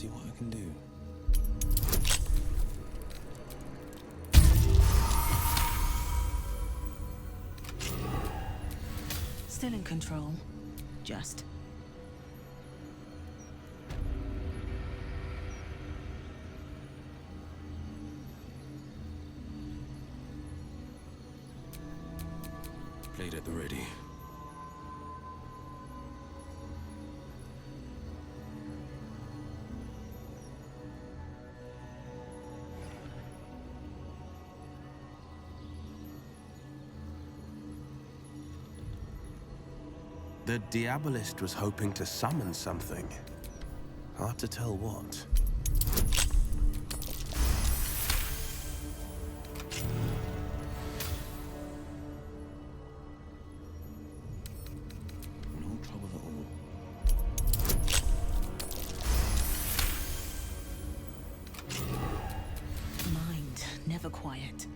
see what I can do. Still in control. Just. Blade at the ready. The Diabolist was hoping to summon something. Hard to tell what. No trouble at all. Mind, never quiet.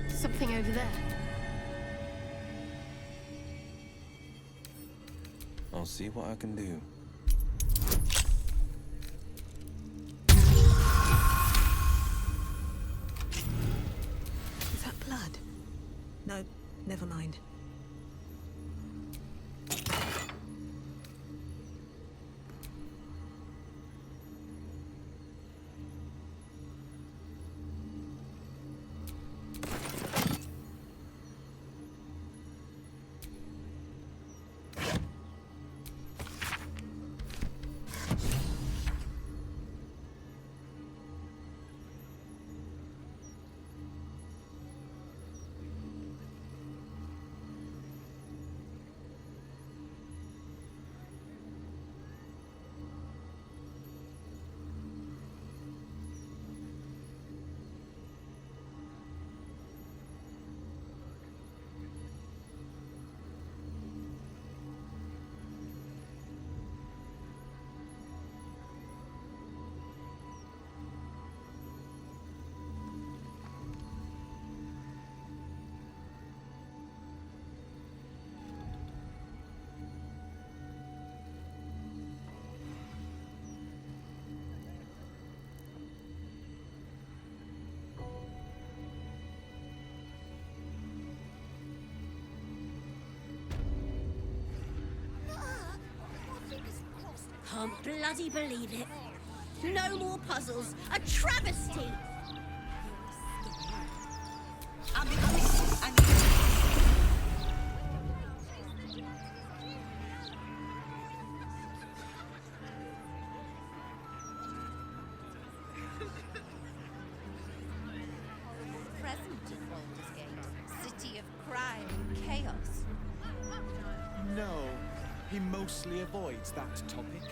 Something over there. I'll see what I can do. Is that blood? No, never mind. Can't bloody believe it. No more puzzles. A travesty. Present in Baldur's Gate, city of crime and chaos. No, he mostly avoids that topic.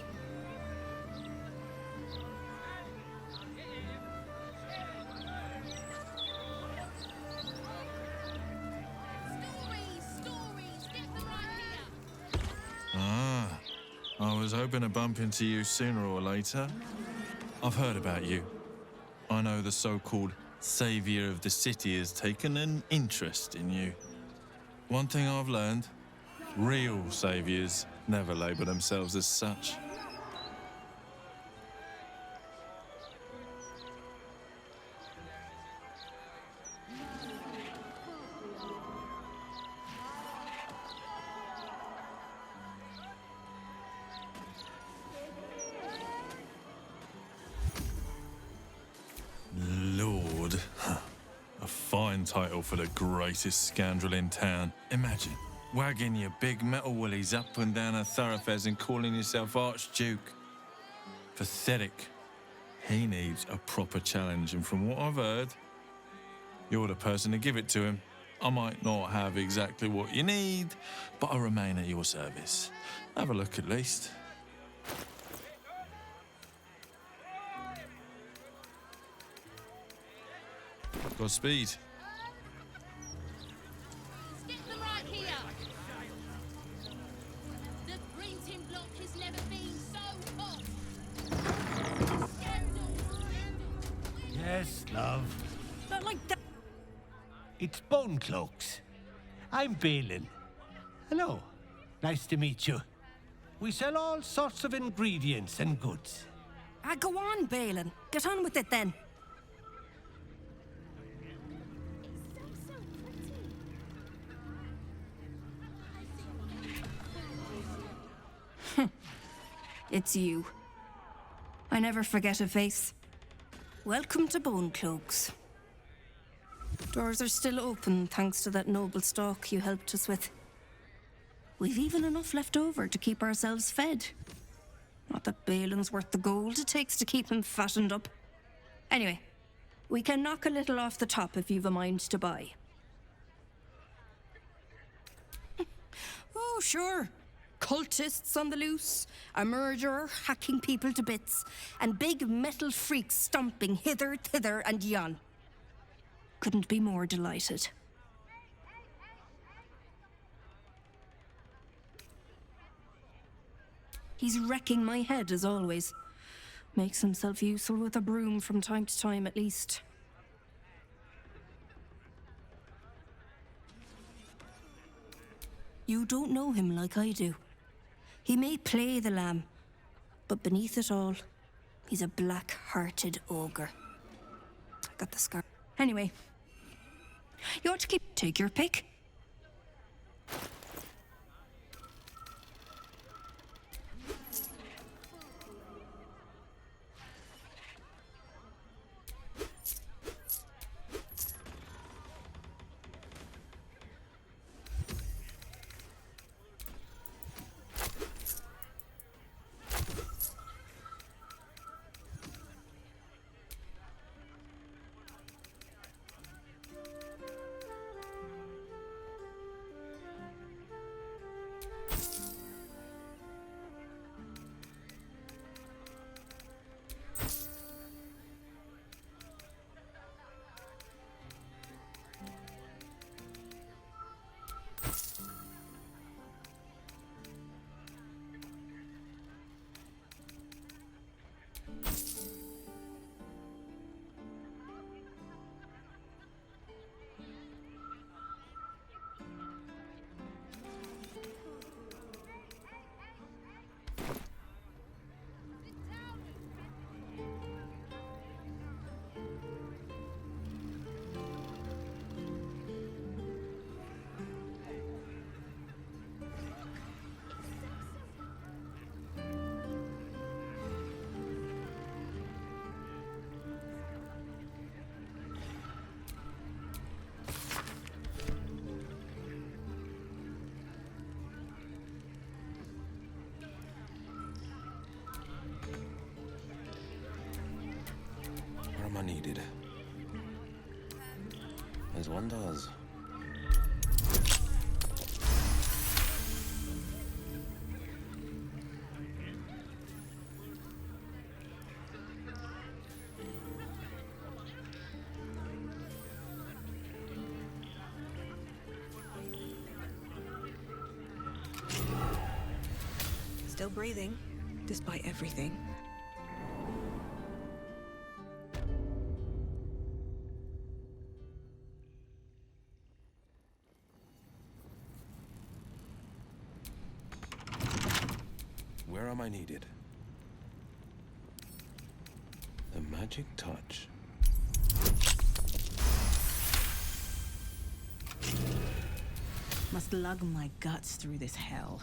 Ah, I was hoping to bump into you sooner or later. I've heard about you. I know the so-called Saviour of the city has taken an interest in you. One thing I've learned, real saviours never label themselves as such. Lord. A fine title for the greatest scoundrel in town. Imagine wagging your big metal woolies up and down a thoroughfares and calling yourself Archduke. Pathetic. He needs a proper challenge, and from what I've heard, you're the person to give it to him. I might not have exactly what you need, but I remain at your service. Have a look at least. Godspeed. Get them right here. The printing block has never been so hot. Yes, love. Not like that. It's Bone Cloaks. I'm Balin. Hello. Nice to meet you. We sell all sorts of ingredients and goods. Go on, Balin. Get on with it then. It's you. I never forget a face. Welcome to Bone Cloaks. Doors are still open thanks to that noble stock you helped us with. We've even enough left over to keep ourselves fed. Not that Balin's worth the gold it takes to keep him fattened up. Anyway, we can knock a little off the top if you've a mind to buy. Oh, sure. Cultists on the loose, a murderer hacking people to bits, and big metal freaks stomping hither, thither, and yon. Couldn't be more delighted. He's wrecking my head as always. Makes himself useful with a broom from time to time at least. You don't know him like I do. He may play the lamb, but beneath it all, he's a black-hearted ogre. I got the scar. Anyway, you ought to take your pick. Where am I needed? As one does. Still breathing, despite everything. Where am I needed? The magic touch. Must lug my guts through this hell.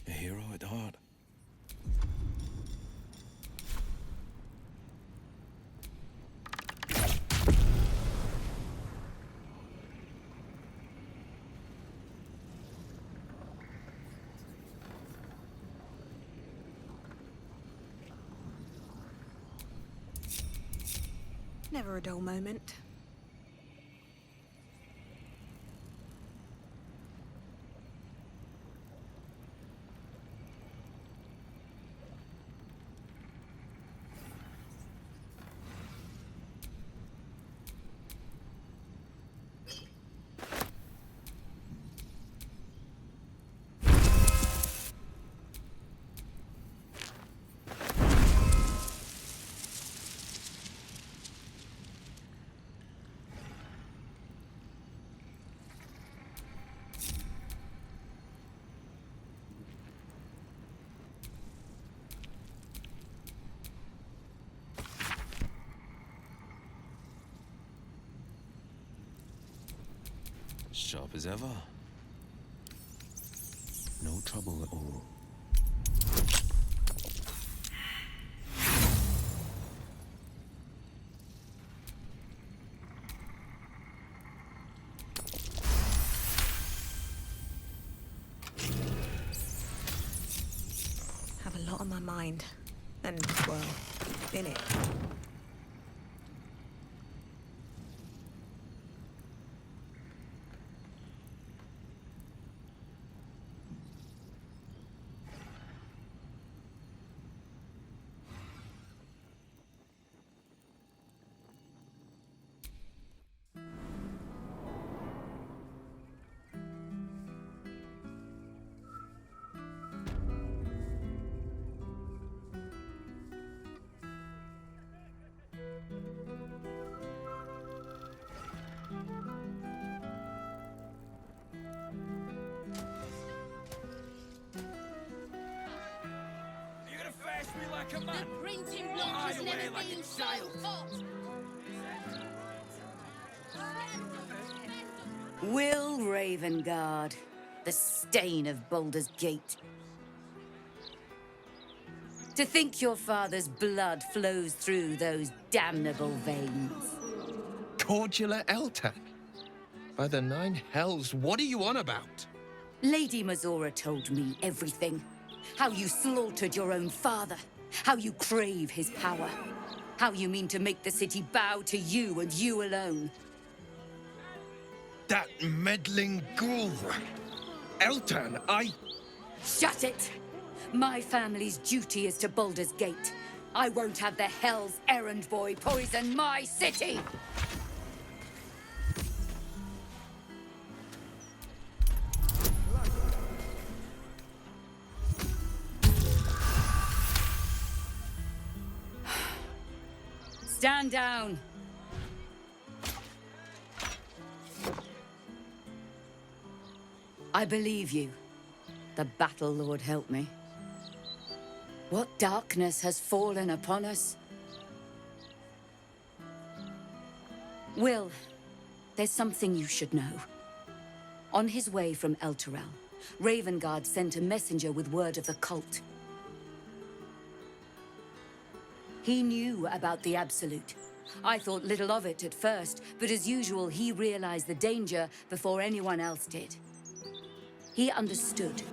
A hero at heart. Never a dull moment. Sharp as ever. No trouble at all. Have a lot on my mind. And, well, in it. The printing block has never been so hot. Will Ravengard, the stain of Baldur's Gate. To think your father's blood flows through those damnable veins. Cordular Eltan? By the nine hells, what are you on about? Lady Mazora told me everything. How you slaughtered your own father. How you crave his power. How you mean to make the city bow to you and you alone. That meddling ghoul. Eltan, Shut it! My family's duty is to Baldur's Gate. I won't have the Hell's Errand Boy poison my city! Stand down! I believe you. The Battle Lord help me. What darkness has fallen upon us? Will, there's something you should know. On his way from Elturel, Ravengard sent a messenger with word of the cult. He knew about the Absolute. I thought little of it at first, but as usual, he realized the danger before anyone else did. He understood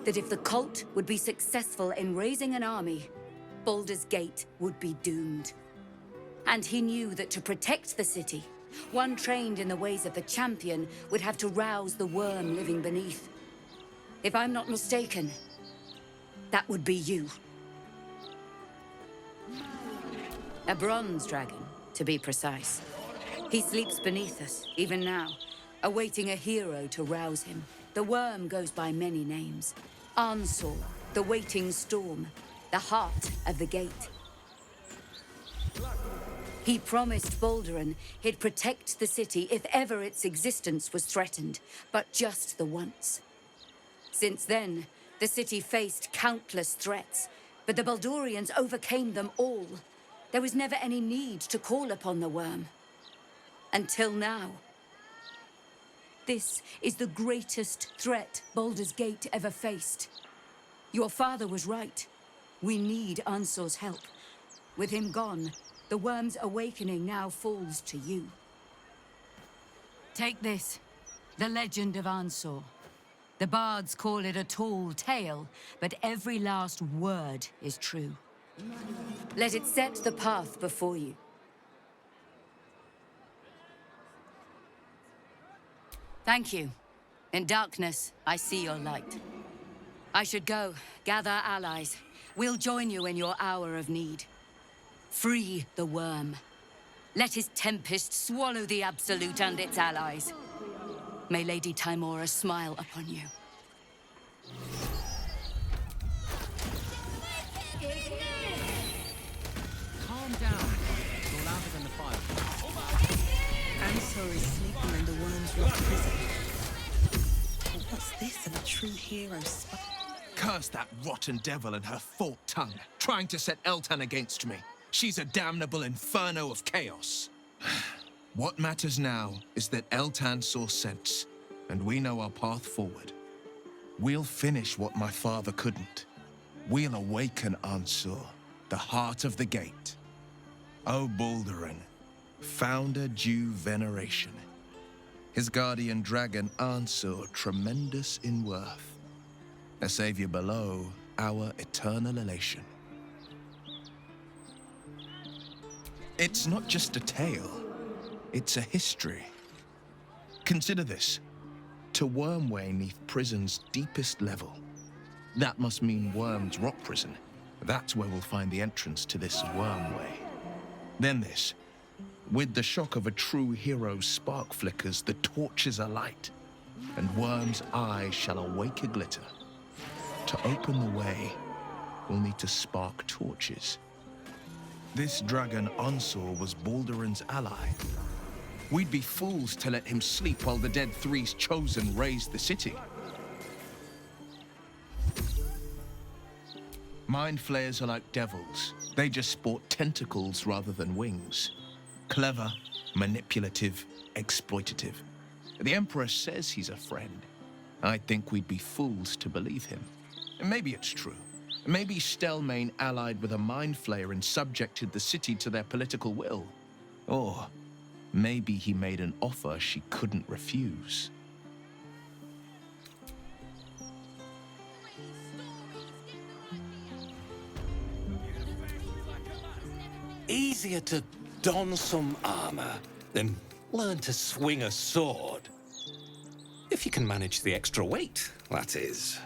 that if the cult would be successful in raising an army, Baldur's Gate would be doomed. And he knew that to protect the city, one trained in the ways of the champion would have to rouse the worm living beneath. If I'm not mistaken, that would be you. A bronze dragon, to be precise. He sleeps beneath us, even now, awaiting a hero to rouse him. The worm goes by many names. Ansor, the waiting storm, the heart of the gate. He promised Baldurin he'd protect the city if ever its existence was threatened, but just the once. Since then, the city faced countless threats, but the Baldurians overcame them all. There was never any need to call upon the worm. Until now. This is the greatest threat Baldur's Gate ever faced. Your father was right. We need Ansor's help. With him gone, the worm's awakening now falls to you. Take this, the legend of Ansor. The bards call it a tall tale, but every last word is true. Let it set the path before you. Thank you. In darkness, I see your light. I should go, gather allies. We'll join you in your hour of need. Free the worm. Let his tempest swallow the Absolute and its allies. May Lady Tymora smile upon you. Calm down. You're louder than the fire. Ansor is sleeping in the worm's rock prison. But what's this of a true hero spot? Curse that rotten devil and her forked tongue, trying to set Eltan against me. She's a damnable inferno of chaos. What matters now is that Eltan saw sense, and we know our path forward. We'll finish what my father couldn't. We'll awaken Ansur, the heart of the gate. O Baldurin, founder due veneration. His guardian dragon Ansur, tremendous in worth. A savior below, our eternal elation. It's not just a tale, it's a history. Consider this. To Wormway 'neath prison's deepest level. That must mean Worm's rock prison. That's where we'll find the entrance to this Wormway. Then this. With the shock of a true hero's spark flickers, the torches alight, and Worm's eye shall awake a glitter. To open the way, we'll need to spark torches. This dragon Ansor was Baldurin's ally. We'd be fools to let him sleep while the Dead Three's chosen raised the city. Mind flayers are like devils. They just sport tentacles rather than wings. Clever, manipulative, exploitative. The Emperor says he's a friend. I think we'd be fools to believe him. And maybe it's true. Maybe Stelmane allied with a mind flayer and subjected the city to their political will. Or maybe he made an offer she couldn't refuse. Easier to don some armor than learn to swing a sword. If you can manage the extra weight, that is.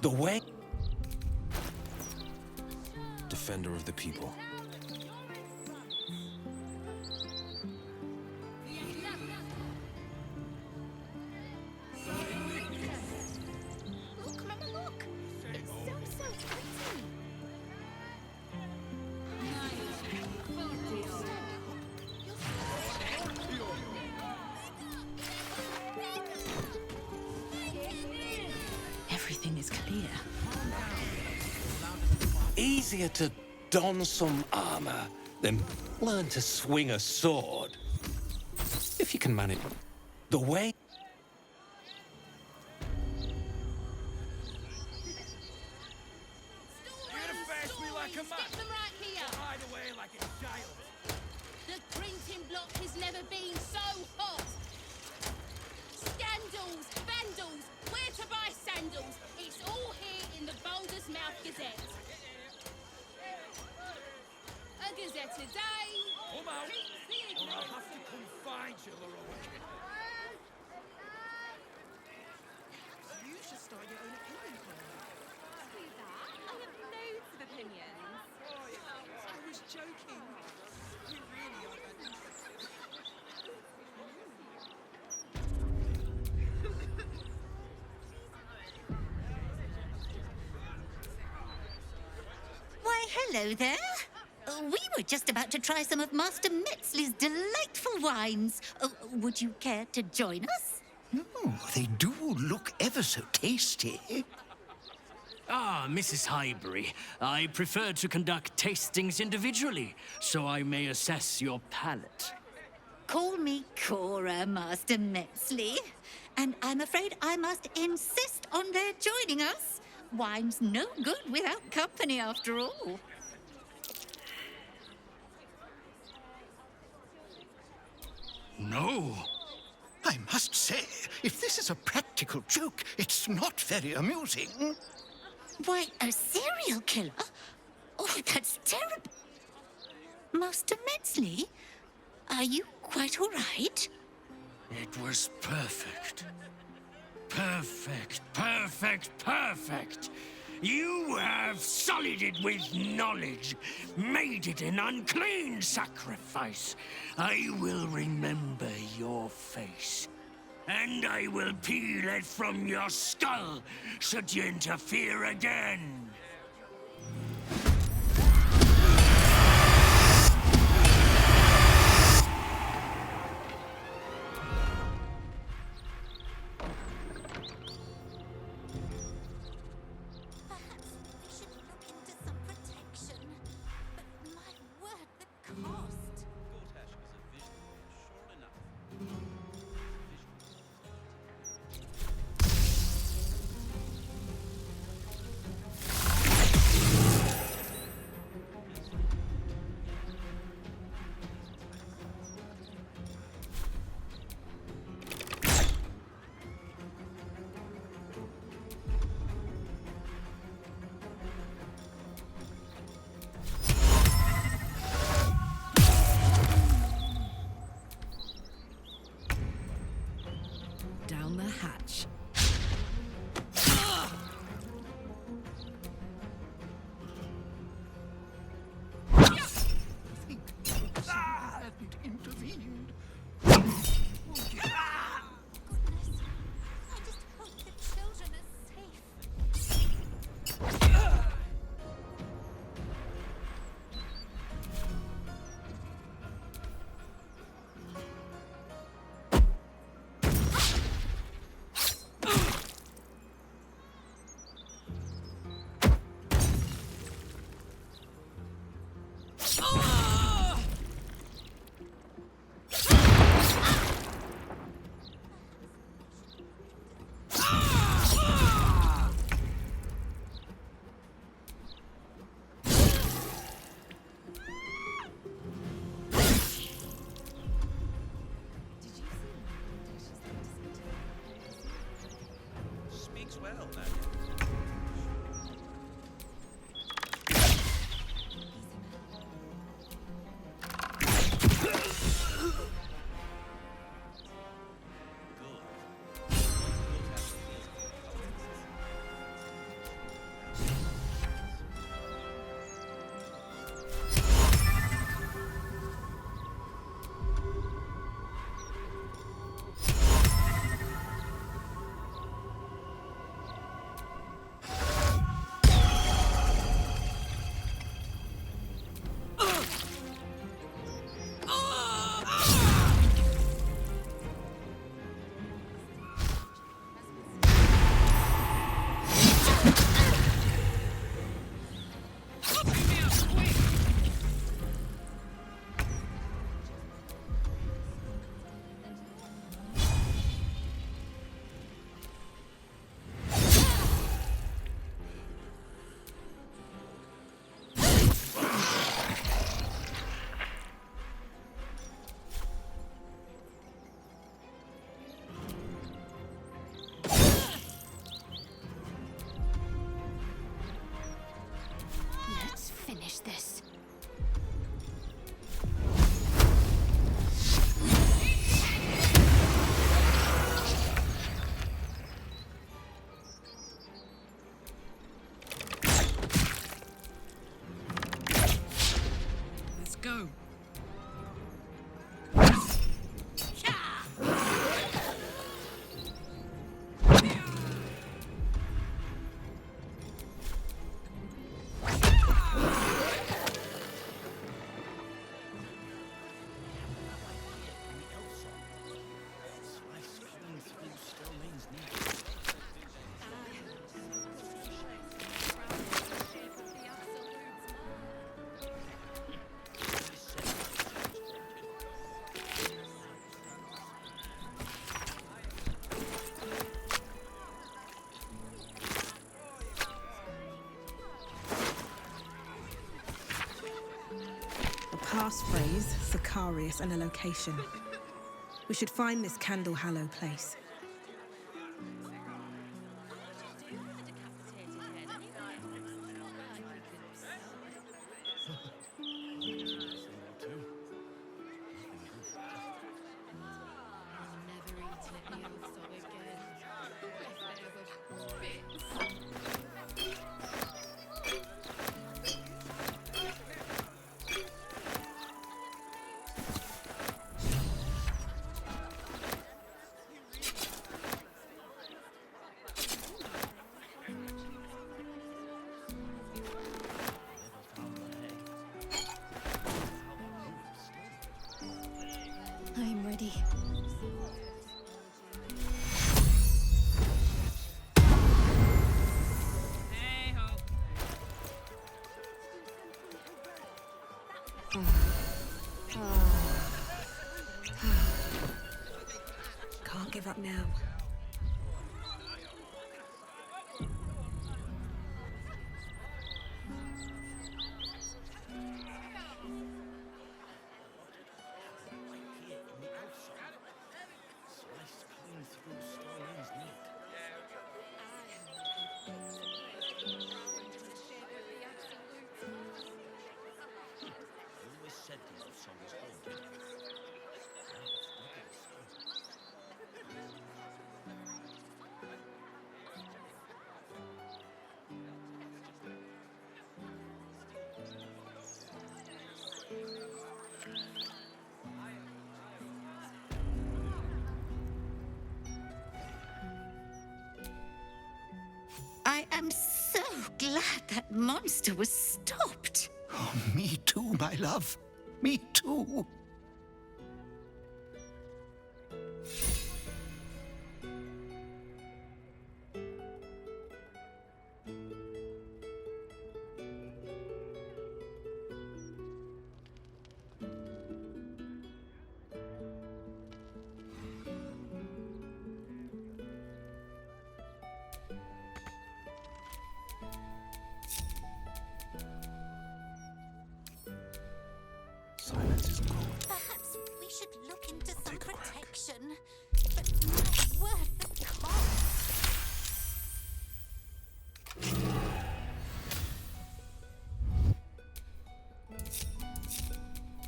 The way... Defender of the people. Look, Mama, look! It's so pretty! Everything is clear. Easier to don some armor than learn to swing a sword. If you can manage the way... Stick them right here. Hide away like a child. The printing block has never been so hot. Scandals, vandals, where to buy sandals. It's all here in the Baldur's Mouth Gazette. A Gazette a day. Come out, or I'll have to come find you, Laura. You should start your own opinion column. Do that. I have loads of opinions. I was joking. You really are that interesting. Why, hello there. We were just about to try some of Master Metzley's delightful wines. Would you care to join us? Oh, they do look ever so tasty. Ah, Mrs. Highbury, I prefer to conduct tastings individually, so I may assess your palate. Call me Cora, Master Metzley. And I'm afraid I must insist on their joining us. Wine's no good without company, after all. No. I must say, if this is a practical joke, it's not very amusing. Why, a serial killer? Oh, that's terrible. Master Metzley, are you quite all right? It was perfect. Perfect, perfect, perfect. You have sullied it with knowledge, made it an unclean sacrifice. I will remember your face, and I will peel it from your skull should you interfere again. Down the hatch. Hadn't intervened. Speaks well, then. passphrase, Sicarius, and a location. We should find this Candle Hallow place. I'm ready. Can't give up now. I am so glad that monster was stopped. Oh, me too, my love. Me too. Silence is gold. Perhaps we should look into some protection. But my word, the cost!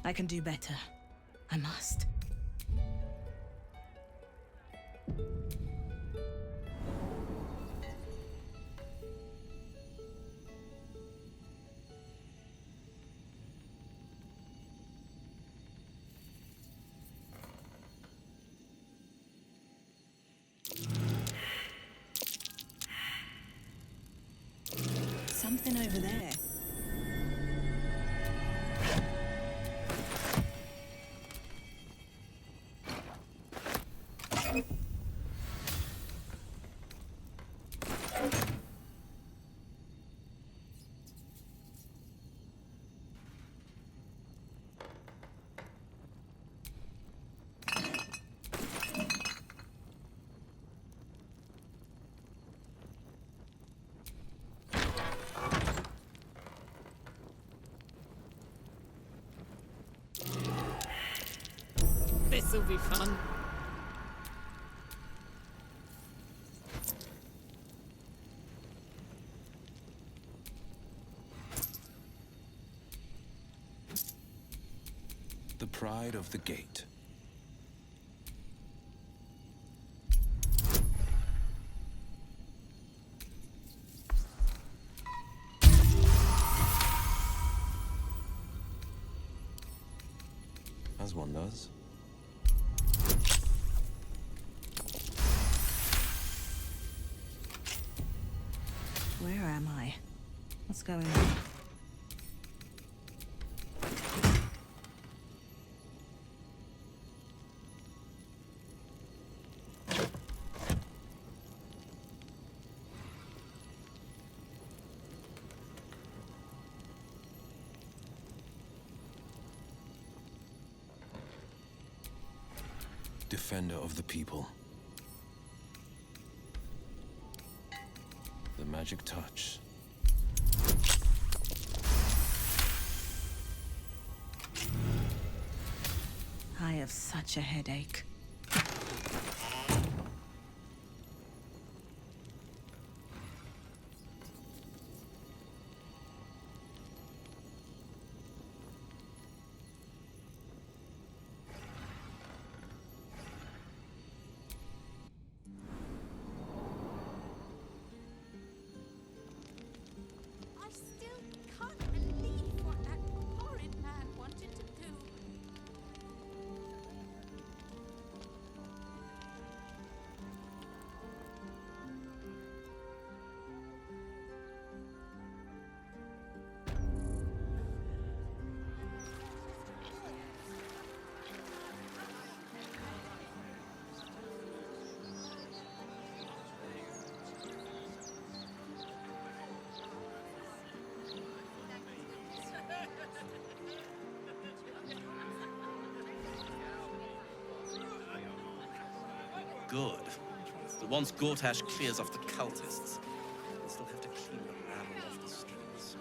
I can do better. I must. Something over there. This'll be fun. The pride of the gate. As one does. Where am I? What's going on? Defender of the people. The magic touch. have such a headache. I still can't believe what that horrid man wanted to do. Good. But once Gortash clears off the cultists, we'll still have to clean the rabble off the streets.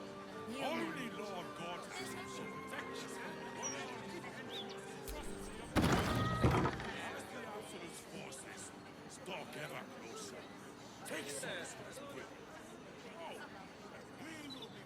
Only Lord Gortash can protect us. As the Absolute's forces stalk ever closer, take Caesar's will. Oh, we will be.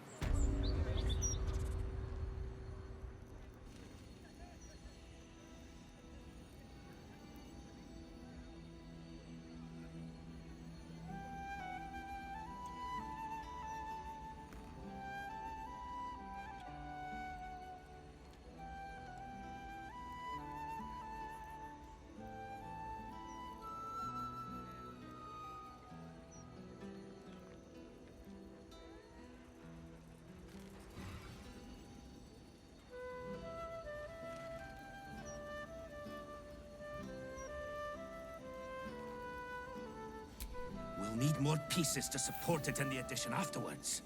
We'll need more pieces to support it in the addition afterwards.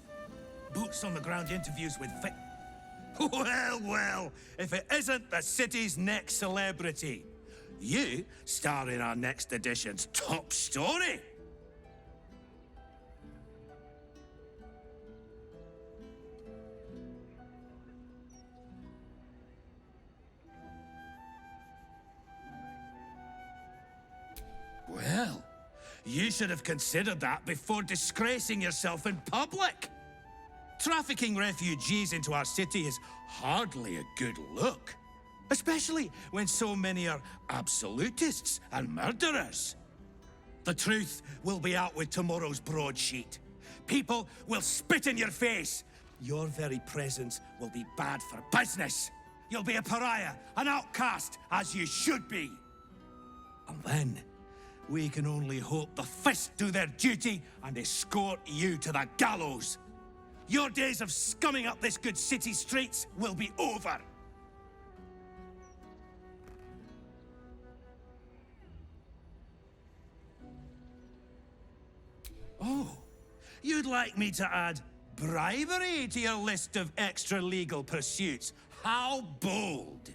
Boots on the ground interviews with Well, well, if it isn't the city's next celebrity. You star in our next edition's top story. Well, you should have considered that before disgracing yourself in public. Trafficking refugees into our city is hardly a good look, especially when so many are absolutists and murderers. The truth will be out with tomorrow's broadsheet. People will spit in your face. Your very presence will be bad for business. You'll be a pariah, an outcast, as you should be. And then we can only hope the fists do their duty and escort you to the gallows. Your days of scumming up this good city streets will be over. Oh, you'd like me to add bribery to your list of extra-legal pursuits? How bold!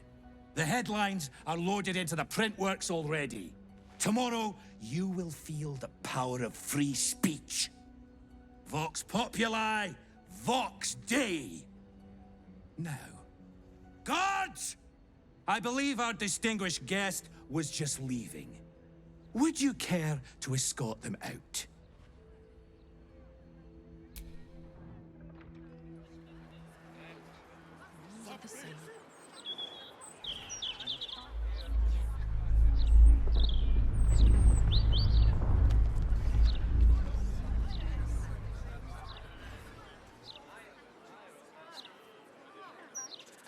The headlines are loaded into the print works already. Tomorrow, you will feel the power of free speech. Vox Populi, Vox Dei. Now, guards! I believe our distinguished guest was just leaving. Would you care to escort them out?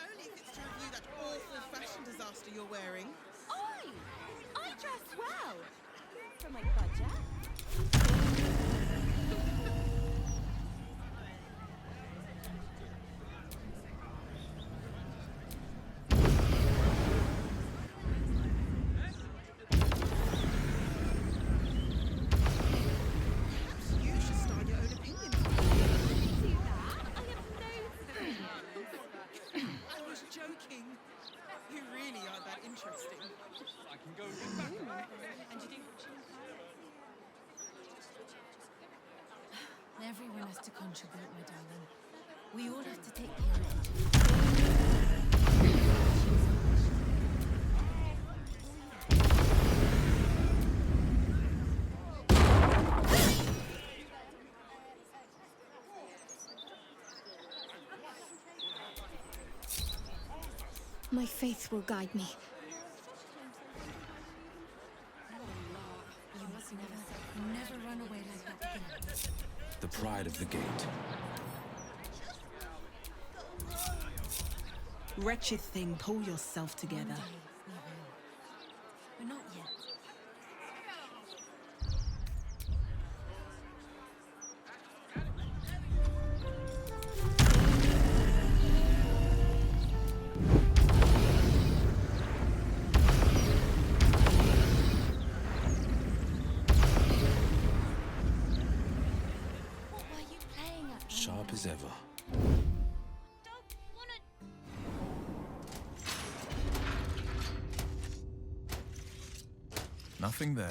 Only if it's to review that awful fashion disaster you're wearing. Oi! I dress well. For my budget. Perhaps you should start your own opinion. Do that. I have loads of opinions. I was joking. You really are that interesting. I can go back. And you think Everyone has to contribute, my darling. We all have to take care of each other. My faith will guide me. You must never run away like that again. The pride of the gate. Wretched thing, pull yourself together. But not yet. What were you playing at? Sharp as ever. Nothing there.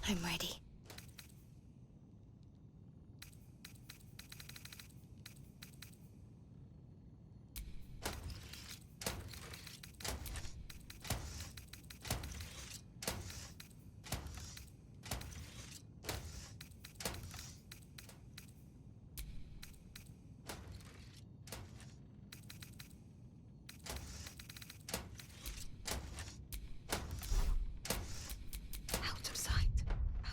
I'm ready. Out of sight,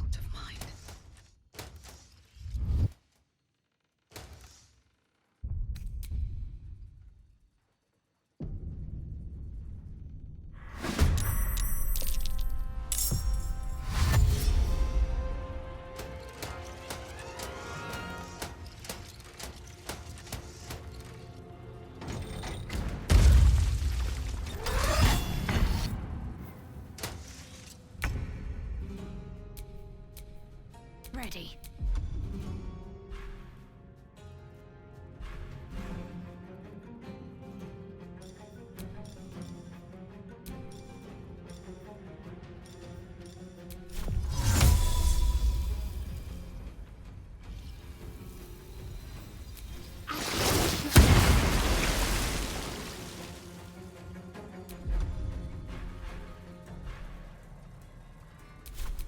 out of mind. Ready.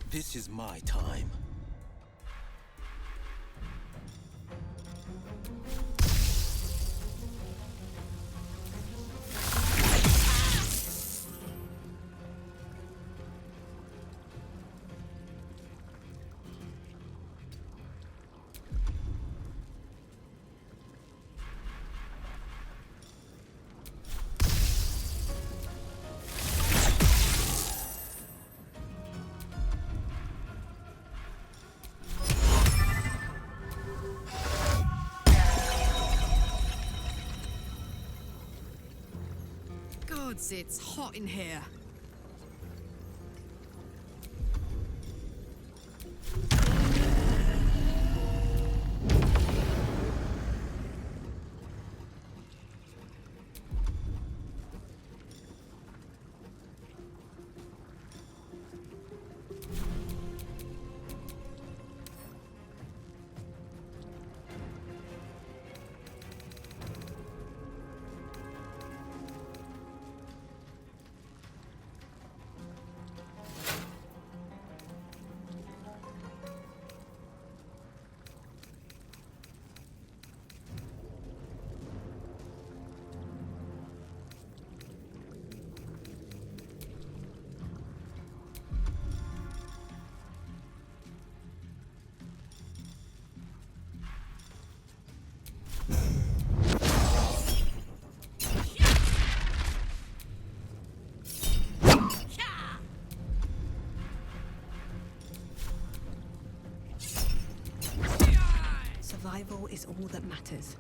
This is my time. Gods, it's hot in here. Survival is all that matters.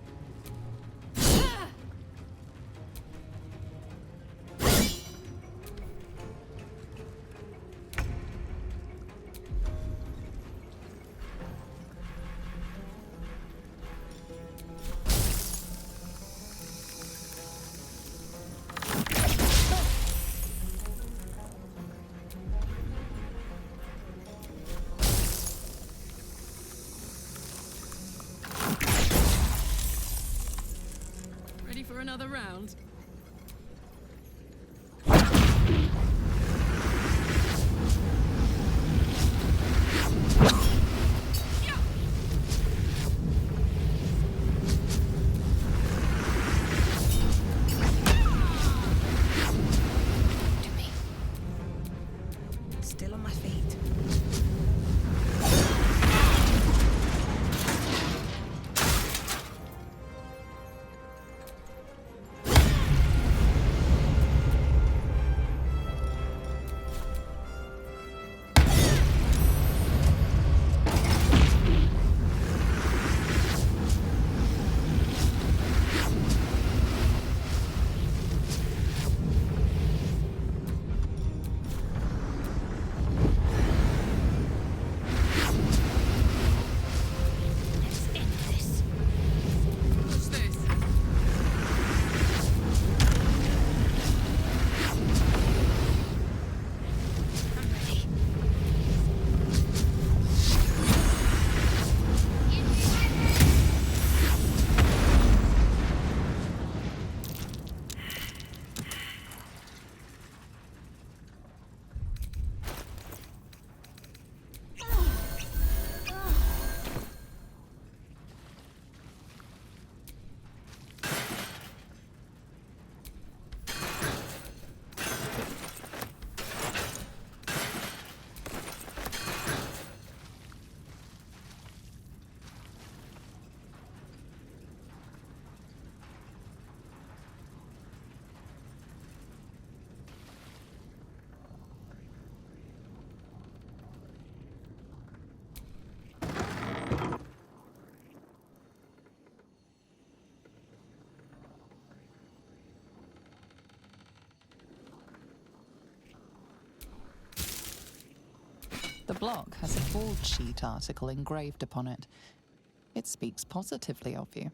Ready for another round? Still on my feet. What's this? The block has a forge sheet article engraved upon it. It speaks positively of you.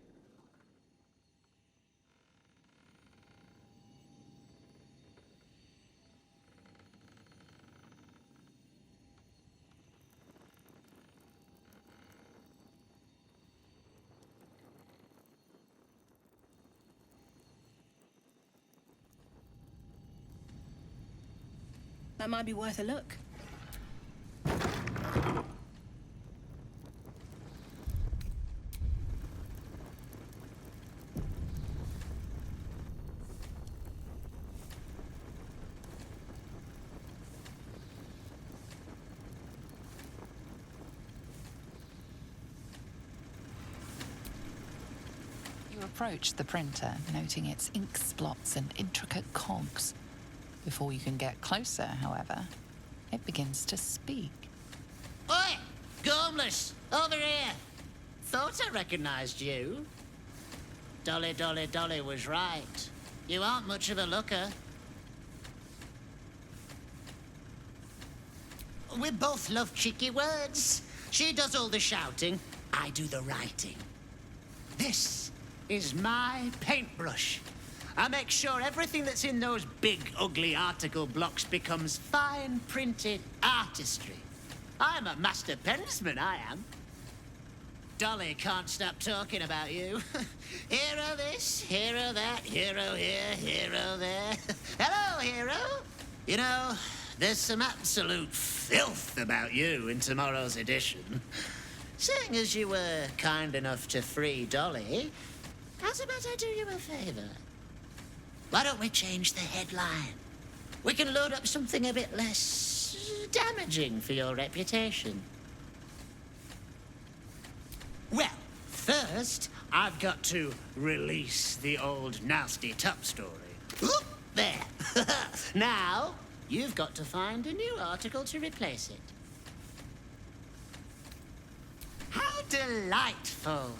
That might be worth a look. You approach the printer, noting its ink splots and intricate cogs. Before you can get closer, however, it begins to speak. Oi! Gormless! Over here! Thought I recognized you. Dolly, Dolly, Dolly was right. You aren't much of a looker. We both love cheeky words. She does all the shouting, I do the writing. This is my paintbrush. I make sure everything that's in those big, ugly article blocks becomes fine printed artistry. I'm a master pensman, I am. Dolly can't stop talking about you. Hero this, hero that, hero here, hero there. Hello, hero. You know, there's some absolute filth about you in tomorrow's edition. Seeing as you were kind enough to free Dolly, how's about I do you a favor? Why don't we change the headline? We can load up something a bit less damaging for your reputation. Well, first, I've got to release the old nasty top story. Oop, there. Now, you've got to find a new article to replace it. How delightful.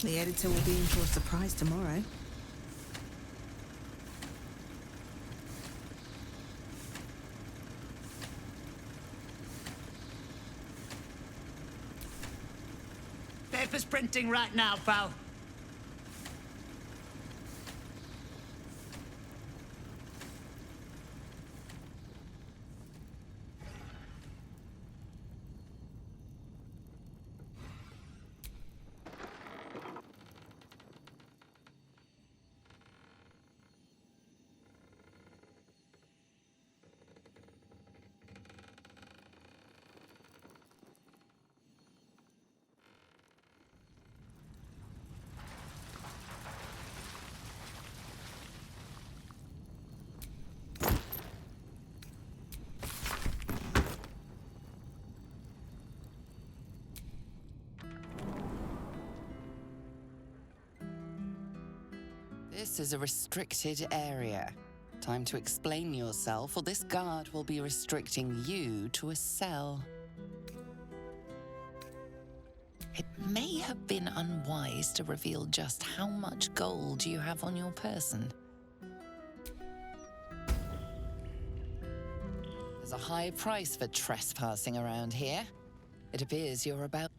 The editor will be in for a surprise tomorrow. Paper's printing right now, pal. This is a restricted area. Time to explain yourself, or this guard will be restricting you to a cell. It may have been unwise to reveal just how much gold you have on your person. There's a high price for trespassing around here. It appears you're about...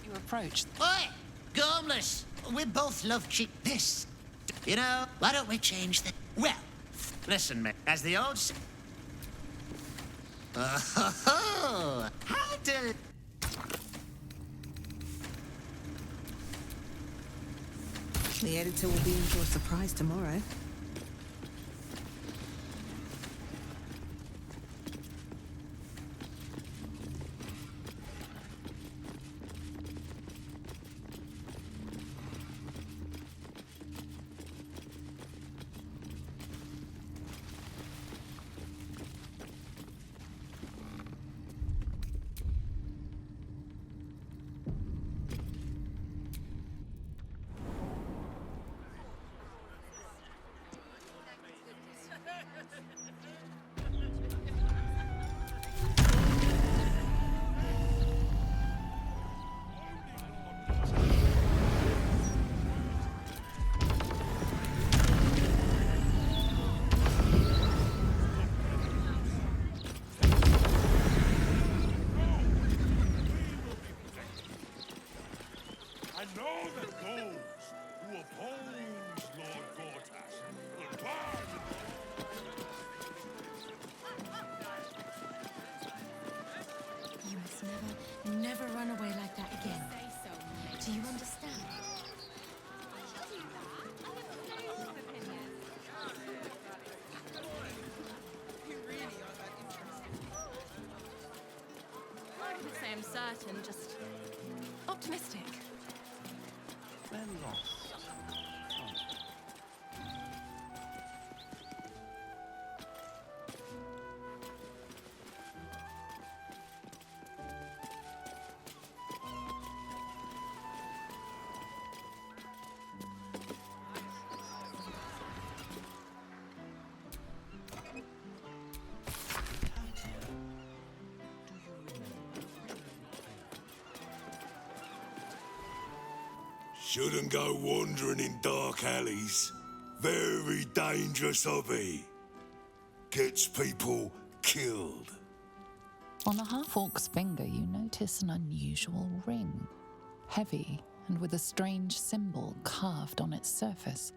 You approached... Oi! Gormless! We both love this. You know, why don't we change the... Well, listen, mate. As the old... Oh, how do... The editor will be in for a surprise tomorrow. know that those who oppose Lord Gortash will burn. You must never run away like that again. Do you understand? You really are that interesting. I wouldn't say I'm certain, just optimistic. We're lost. Shouldn't go wandering in dark alleys. Very dangerous hobby. Gets people killed. On the half-orc's finger, you notice an unusual ring. Heavy and with a strange symbol carved on its surface.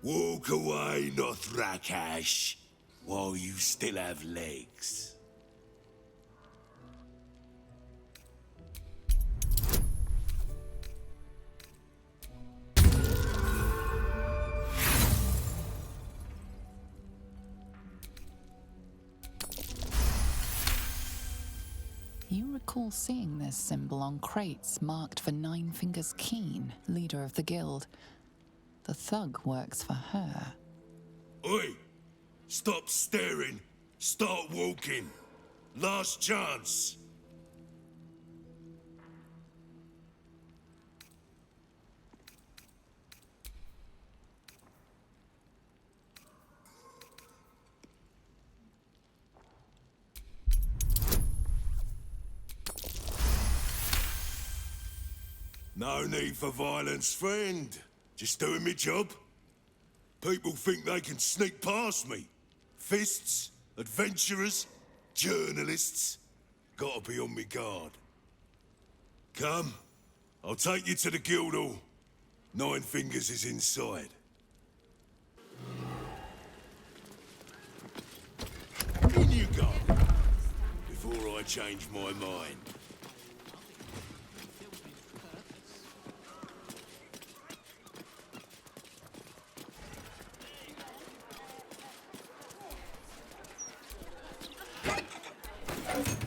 Walk away, Nothrakash, while you still have legs. You recall seeing this symbol on crates marked for Nine Fingers Keen, leader of the guild. The thug works for her. Oi! Stop staring. Start walking. Last chance. No need for violence, friend. Just doing my job. People think they can sneak past me. Fists, adventurers, journalists. Gotta be on me guard. Come, I'll take you to the Guildhall. Nine Fingers is inside. In you go, before I change my mind.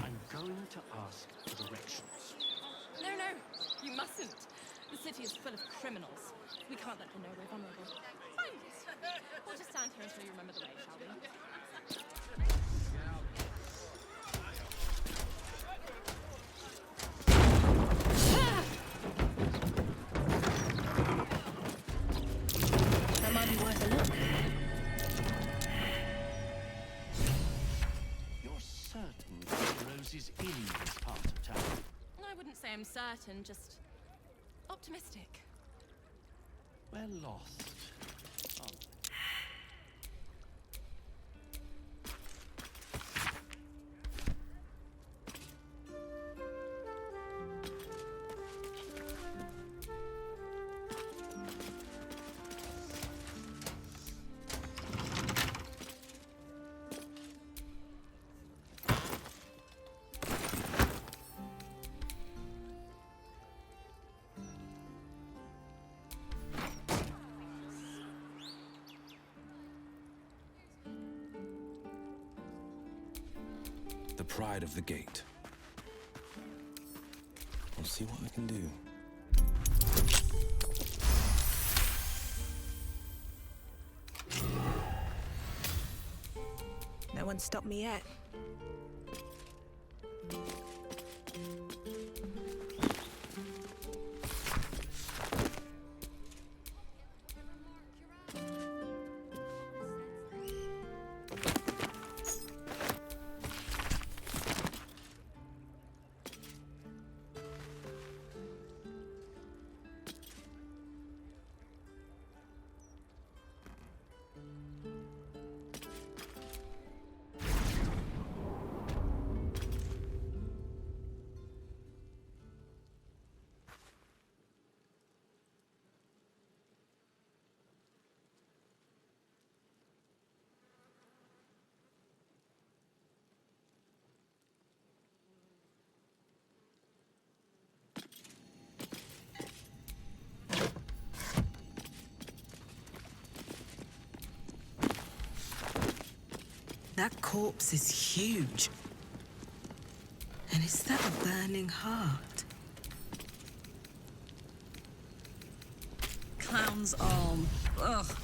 I'm going to ask for directions. No, you mustn't. The city is full of criminals. We can't let them know we're vulnerable. Fine. We'll just stand here until you remember the way, shall we? That might be worth a look. You're certain that Rose is in this part of town? I wouldn't say I'm certain, just optimistic. We're lost. The pride of the gate. I'll see what I can do. No one stopped me yet. That corpse is huge. And is that a burning heart? Clown's arm. Ugh.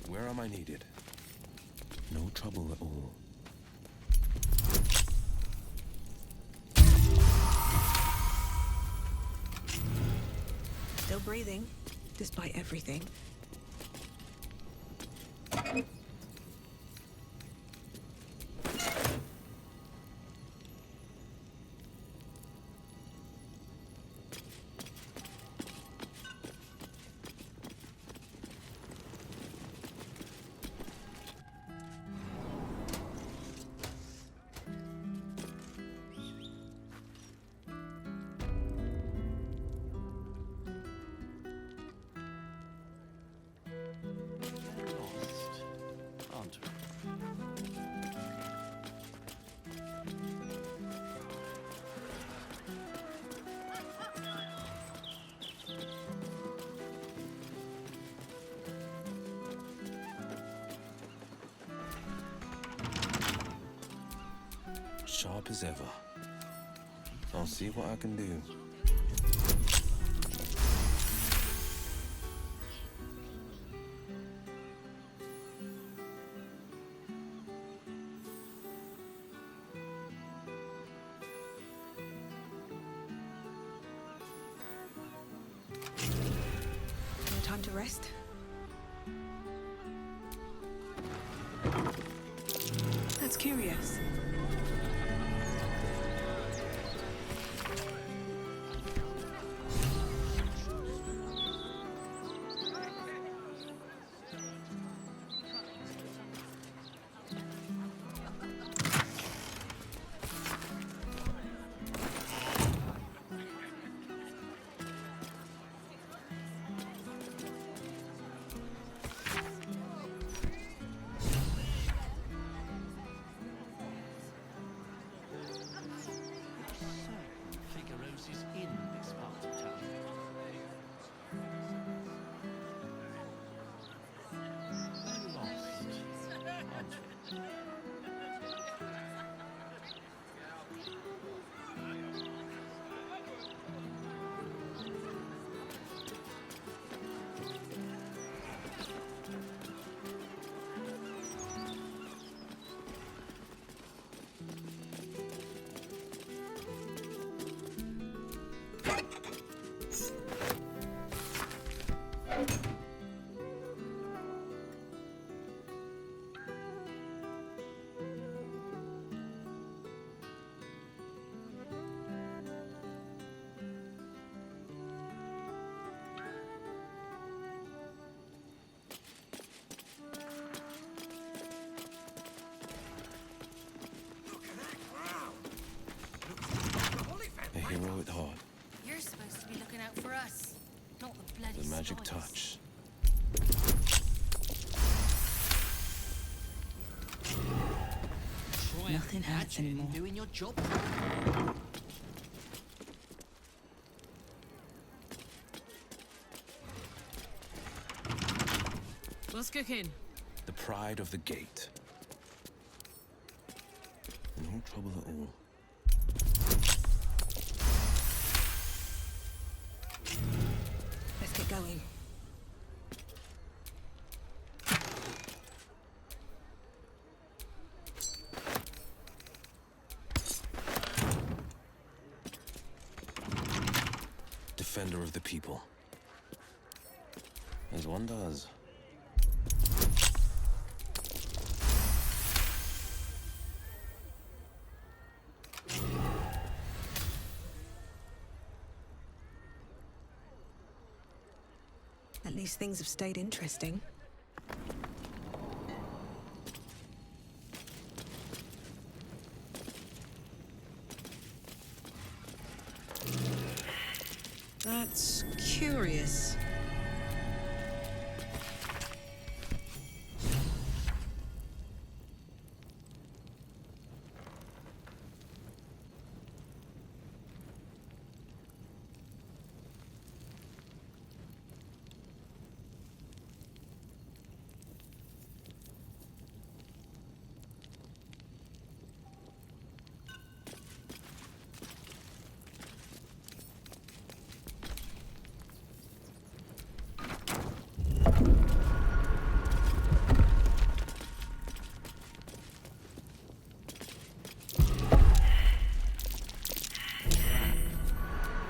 Where am I needed? No trouble at all. Still breathing, despite everything. Sharp as ever. I'll see what I can do. Time to rest. That's curious. A hero at heart. You're supposed to be looking out for us, not the bloody The magic scholars. touch. Nothing hurts anymore. Doing your job. What's cooking? The pride of the gate. No trouble at all. Let's get going. wonder of the people. As one does. At least things have stayed interesting. That's curious.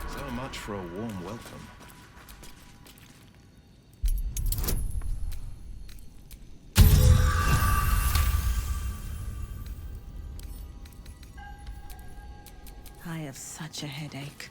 So much for a warm welcome. I have such a headache.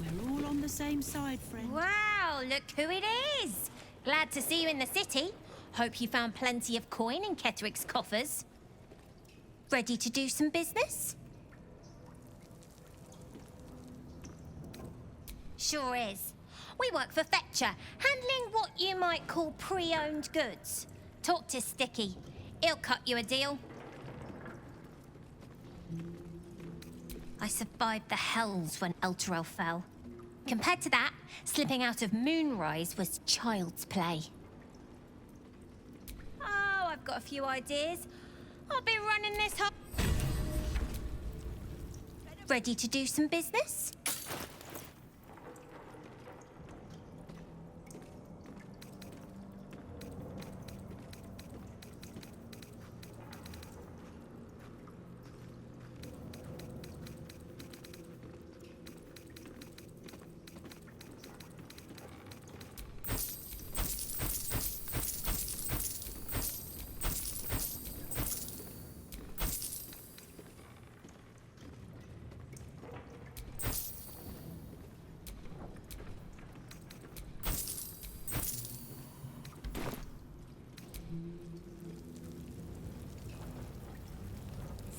We're all on the same side, friend. Wow, look who it is! Glad to see you in the city. Hope you found plenty of coin in Ketteric's coffers. Ready to do some business? Sure is. We work for Fetcher, handling what you might call pre-owned goods. Talk to Sticky. He'll cut you a deal. I survived the hells when Elturel fell. Compared to that, slipping out of Moonrise was child's play. Oh, I've got a few ideas. I'll be running this hub. Ready to do some business?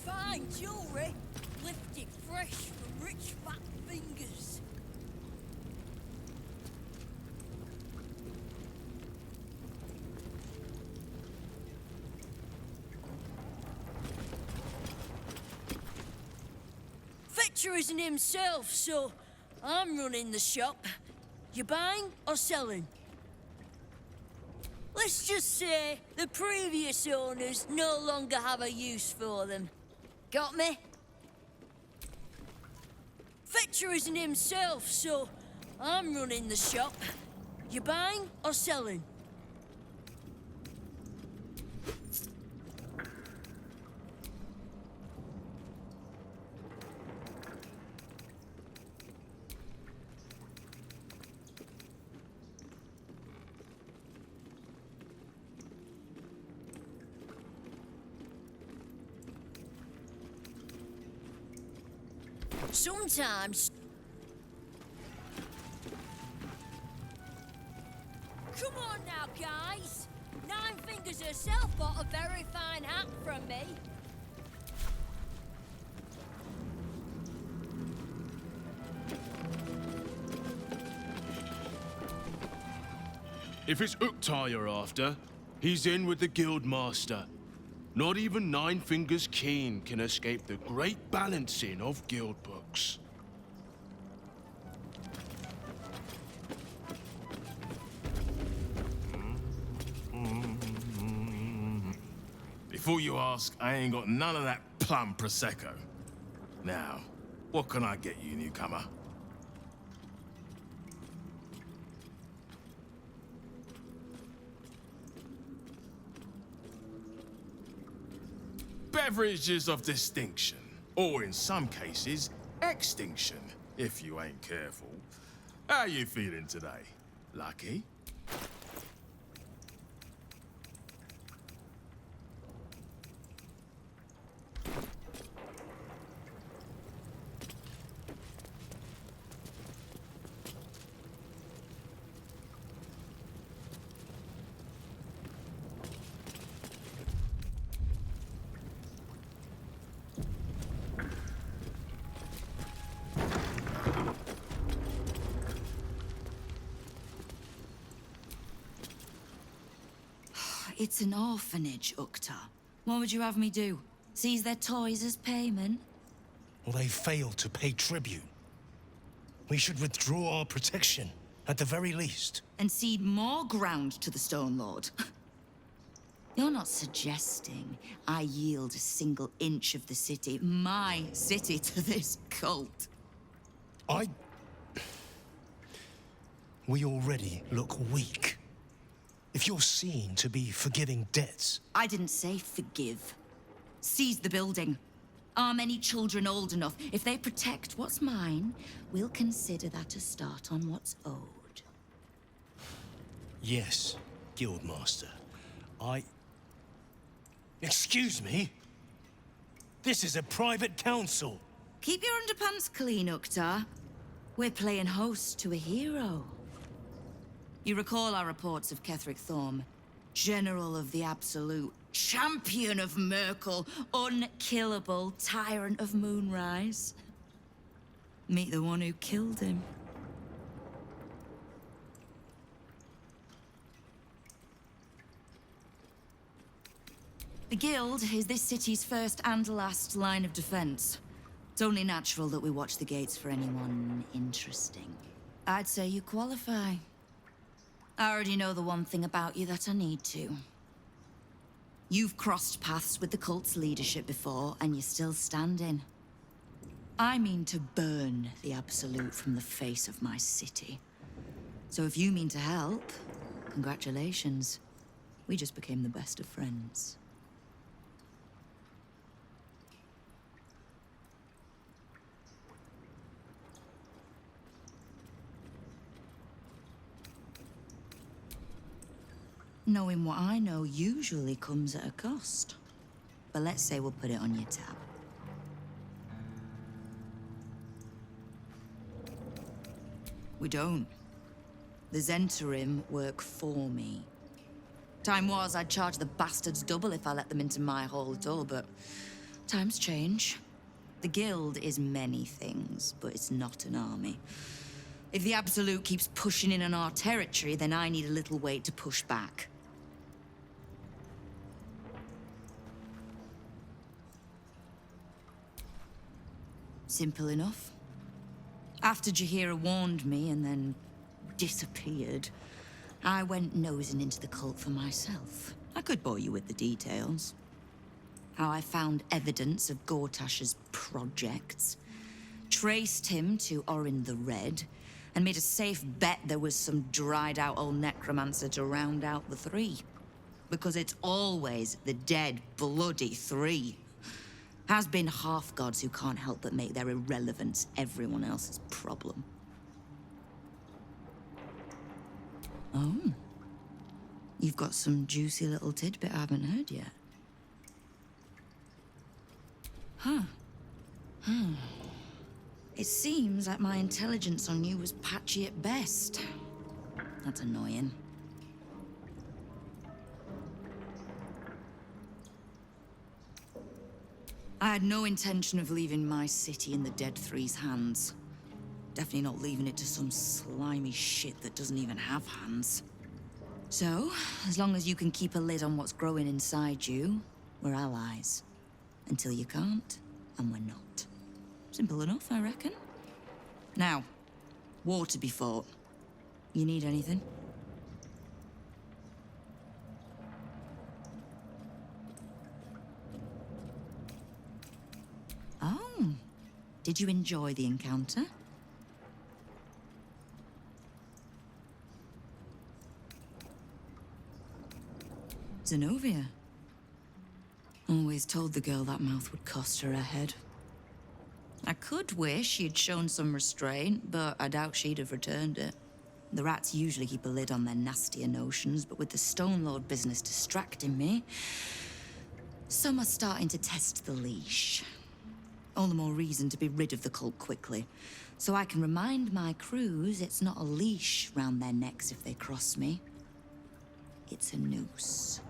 Fine jewellery, lifted fresh from rich fat fingers. Fetcher isn't himself, so I'm running the shop. You buying or selling? Let's just say the previous owners no longer have a use for them. Got me? Fetcher isn't himself, so I'm running the shop. You buying or selling? Sometimes... Come on now, guys! Nine Fingers herself bought a very fine hat from me. If it's Uktar you're after, he's in with the guild master. Not even Nine Fingers Keen can escape the great balancing of guild books. Before you ask, I ain't got none of that plum Prosecco. Now, what can I get you, newcomer? Beverages of distinction, or in some cases, extinction, if you ain't careful. How you feeling today? Lucky? It's an orphanage, Uktar. What would you have me do? Seize their toys as payment? Well, they failed to pay tribute. We should withdraw our protection, at the very least. And cede more ground to the Stone Lord? You're not suggesting I yield a single inch of the city, my city, to this cult? We already look weak. If you're seen to be forgiving debts... I didn't say forgive. Seize the building. Are many children old enough? If they protect what's mine, we'll consider that a start on what's owed. Yes, Guildmaster. Excuse me? This is a private council. Keep your underpants clean, Uktar. We're playing host to a hero. You recall our reports of Ketheric Thorm, General of the Absolute, Champion of Merkel, unkillable Tyrant of Moonrise. Meet the one who killed him. The Guild is this city's first and last line of defense. It's only natural that we watch the gates for anyone interesting. I'd say you qualify. I already know the one thing about you that I need to. You've crossed paths with the cult's leadership before, and you're still standing. I mean to burn the Absolute from the face of my city. So if you mean to help, congratulations. We just became the best of friends. Knowing what I know usually comes at a cost. But let's say we'll put it on your tab. We don't. The Zentarim work for me. Time was I'd charge the bastards double if I let them into my hall at all, but times change. The Guild is many things, but it's not an army. If the Absolute keeps pushing in on our territory, then I need a little weight to push back. Simple enough. After Jaheira warned me and then disappeared, I went nosing into the cult for myself. I could bore you with the details. How I found evidence of Gortash's projects, traced him to Orin the Red, and made a safe bet there was some dried-out old necromancer to round out the three. Because it's always the dead, bloody three. Has been half-gods who can't help but make their irrelevance everyone else's problem. Oh. You've got some juicy little tidbit I haven't heard yet. Huh. It seems like my intelligence on you was patchy at best. That's annoying. I had no intention of leaving my city in the Dead Three's hands. Definitely not leaving it to some slimy shit that doesn't even have hands. So, as long as you can keep a lid on what's growing inside you, we're allies. Until you can't, and we're not. Simple enough, I reckon. Now, war to be fought. You need anything? Oh, did you enjoy the encounter? Zenobia. Always told the girl that mouth would cost her her head. I could wish she'd shown some restraint, but I doubt she'd have returned it. The rats usually keep a lid on their nastier notions, but with the Stone Lord business distracting me, some are starting to test the leash. All the more reason to be rid of the cult quickly, so I can remind my crews it's not a leash round their necks if they cross me. It's a noose.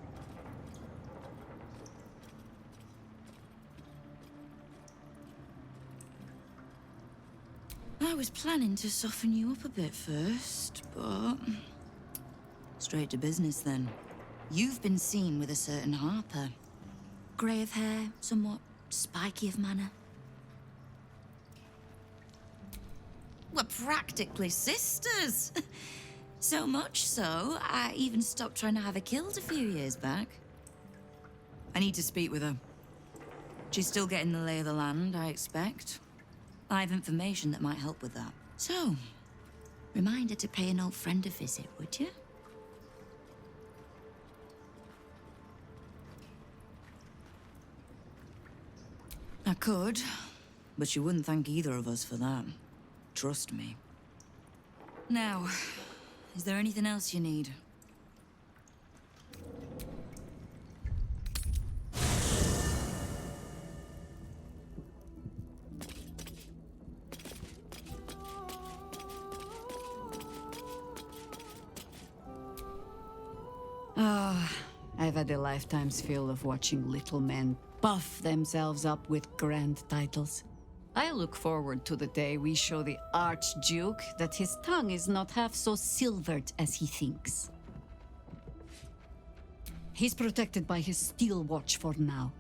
I was planning to soften you up a bit first, but... straight to business then. You've been seen with a certain Harper. Grey of hair, somewhat spiky of manner. We're practically sisters. So much so, I even stopped trying to have her killed a few years back. I need to speak with her. She's still getting the lay of the land, I expect. I have information that might help with that. So, remind her to pay an old friend a visit, would you? I could, but she wouldn't thank either of us for that. Trust me. Now, is there anything else you need? I've had a lifetime's fill of watching little men puff themselves up with grand titles. I look forward to the day we show the Archduke that his tongue is not half so silvered as he thinks. He's protected by his steel watch for now.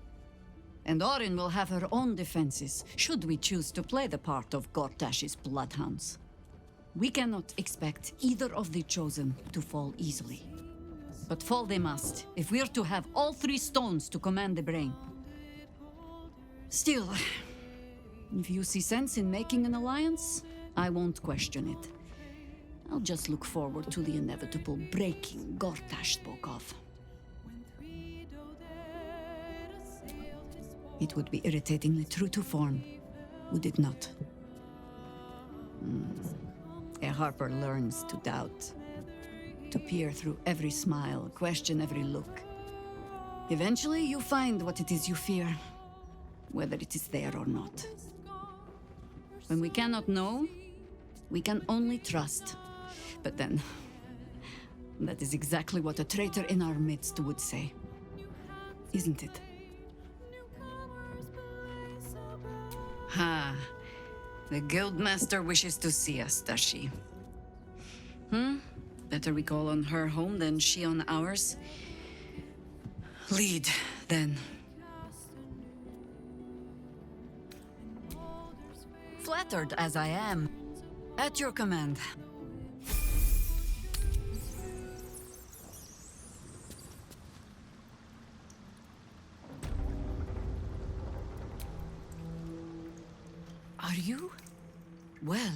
And Orin will have her own defenses, should we choose to play the part of Gortash's bloodhounds. We cannot expect either of the Chosen to fall easily. But fall they must, if we're to have all three stones to command the brain. Still, if you see sense in making an alliance, I won't question it. I'll just look forward to the inevitable breaking Gortash spoke of. It would be irritatingly true to form, would it not? A Harper learns to doubt. To peer through every smile, question every look. Eventually, you find what it is you fear, whether it is there or not. When we cannot know, we can only trust. But then, that is exactly what a traitor in our midst would say. Isn't it? Ha! The Guildmaster wishes to see us, does she? Better we call on her home than she on ours. Lead, then. Flattered as I am, at your command. Are you? Well.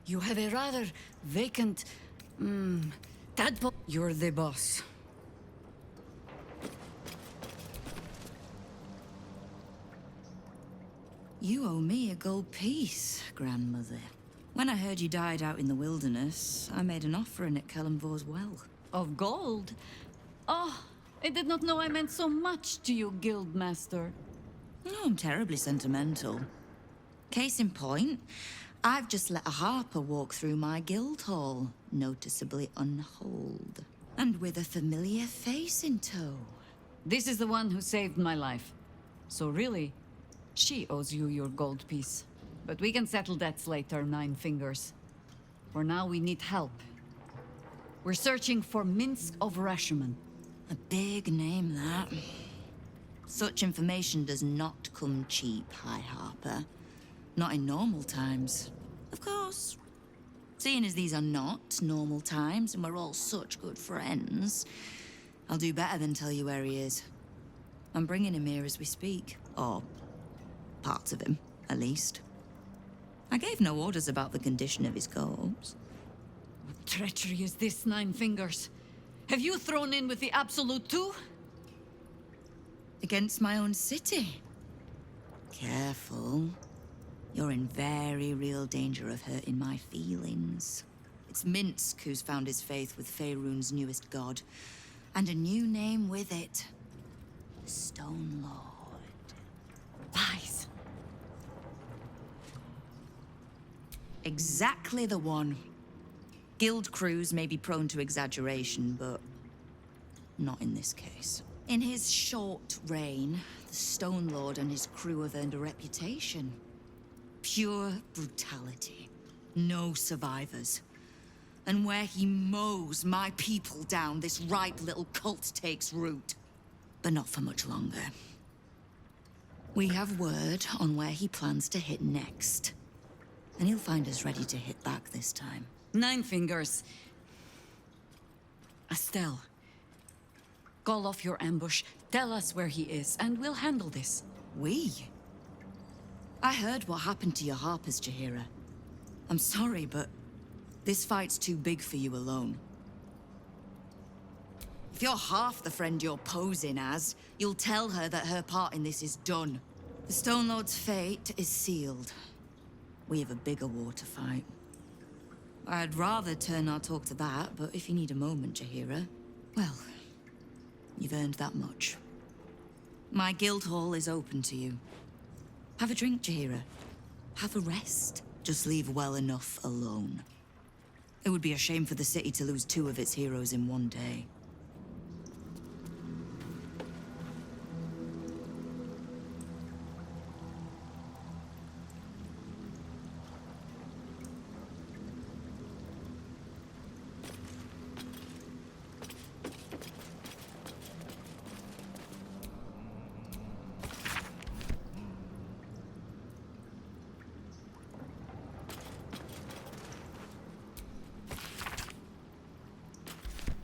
You have a rather vacant... tadpole. You're the boss. You owe me a gold piece, grandmother. When I heard you died out in the wilderness, I made an offering at Kellenvor's well. Of gold? Oh, I did not know I meant so much to you, Guildmaster. Oh, I'm terribly sentimental. Case in point, I've just let a harper walk through my guild hall, noticeably unholed, and with a familiar face in tow. This is the one who saved my life. So really, she owes you your gold piece. But we can settle debts later, Nine Fingers. For now, we need help. We're searching for Minsk of Rashomon. A big name, that. Such information does not come cheap, High Harper. Not in normal times. Of course. Seeing as these are not normal times and we're all such good friends, I'll do better than tell you where he is. I'm bringing him here as we speak. Or parts of him, at least. I gave no orders about the condition of his corpse. What treachery is this, Nine Fingers? Have you thrown in with the Absolute too? Against my own city. Careful. You're in very real danger of hurting my feelings. It's Minsk who's found his faith with Faerun's newest god. And a new name with it. The Stone Lord. Lies. Exactly the one. Guild crews may be prone to exaggeration, but not in this case. In his short reign, the Stone Lord and his crew have earned a reputation. Pure brutality. No survivors. And where he mows my people down, this ripe little cult takes root. But not for much longer. We have word on where he plans to hit next. And he'll find us ready to hit back this time. Nine Fingers. Estelle. Call off your ambush, tell us where he is, and we'll handle this. We? I heard what happened to your harpers, Jaheira. I'm sorry, but this fight's too big for you alone. If you're half the friend you're posing as, you'll tell her that her part in this is done. The Stone Lord's fate is sealed. We have a bigger war to fight. I'd rather turn our talk to that, but if you need a moment, Jaheira, well, you've earned that much. My guild hall is open to you. Have a drink, Jaheira. Have a rest. Just leave well enough alone. It would be a shame for the city to lose 2 of its heroes in one day.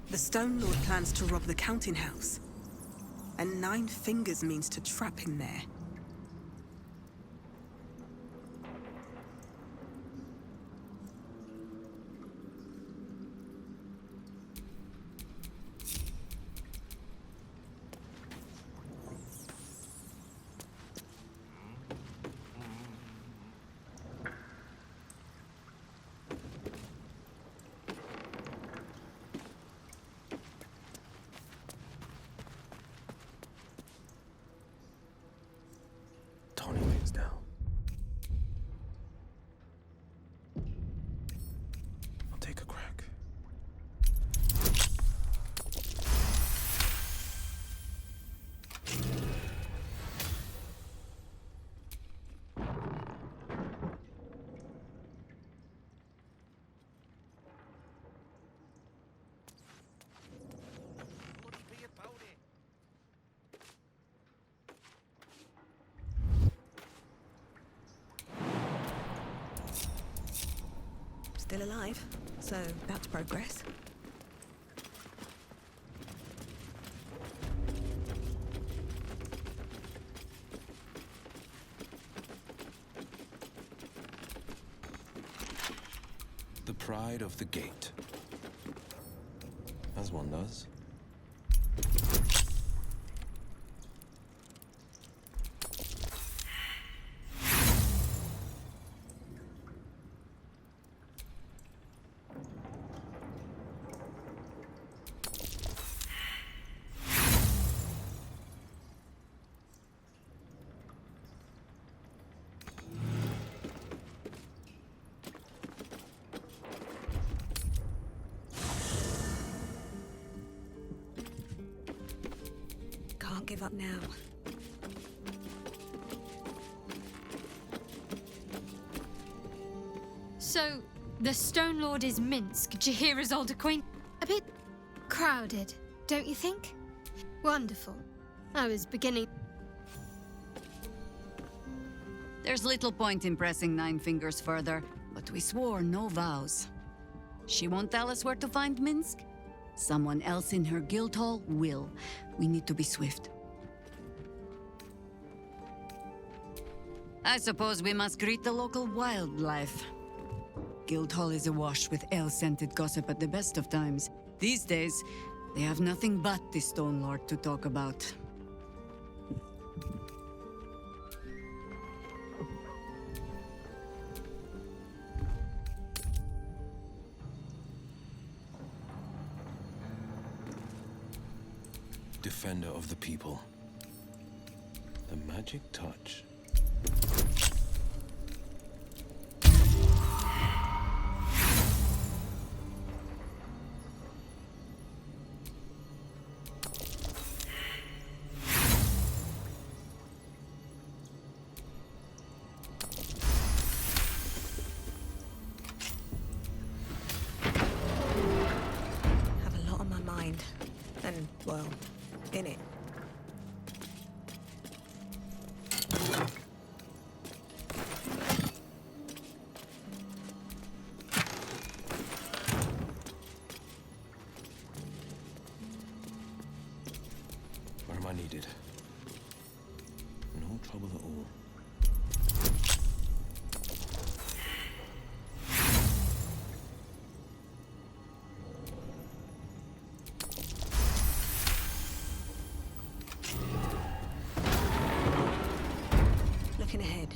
The Stone Lord plans to rob the counting house. And 9 Fingers means to trap him there. Tony lays down. I'll take a crack. Still alive, so that's progress. The pride of the gate. As one does. can't give up now. So, the Stone Lord is Minsk, Jaheira's old acquaintance. A bit crowded, don't you think? Wonderful. I was beginning. There's little point in pressing Nine Fingers further, but we swore no vows. She won't tell us where to find Minsk? Someone else in her guild hall will. We need to be swift. I suppose we must greet the local wildlife. Guildhall is awash with ale-scented gossip at the best of times. These days, they have nothing but the Stone Lord to talk about. Defender of the people. The magic touch. Have a lot on my mind. And, well, in it. Where am I needed? No trouble at all. Looking ahead.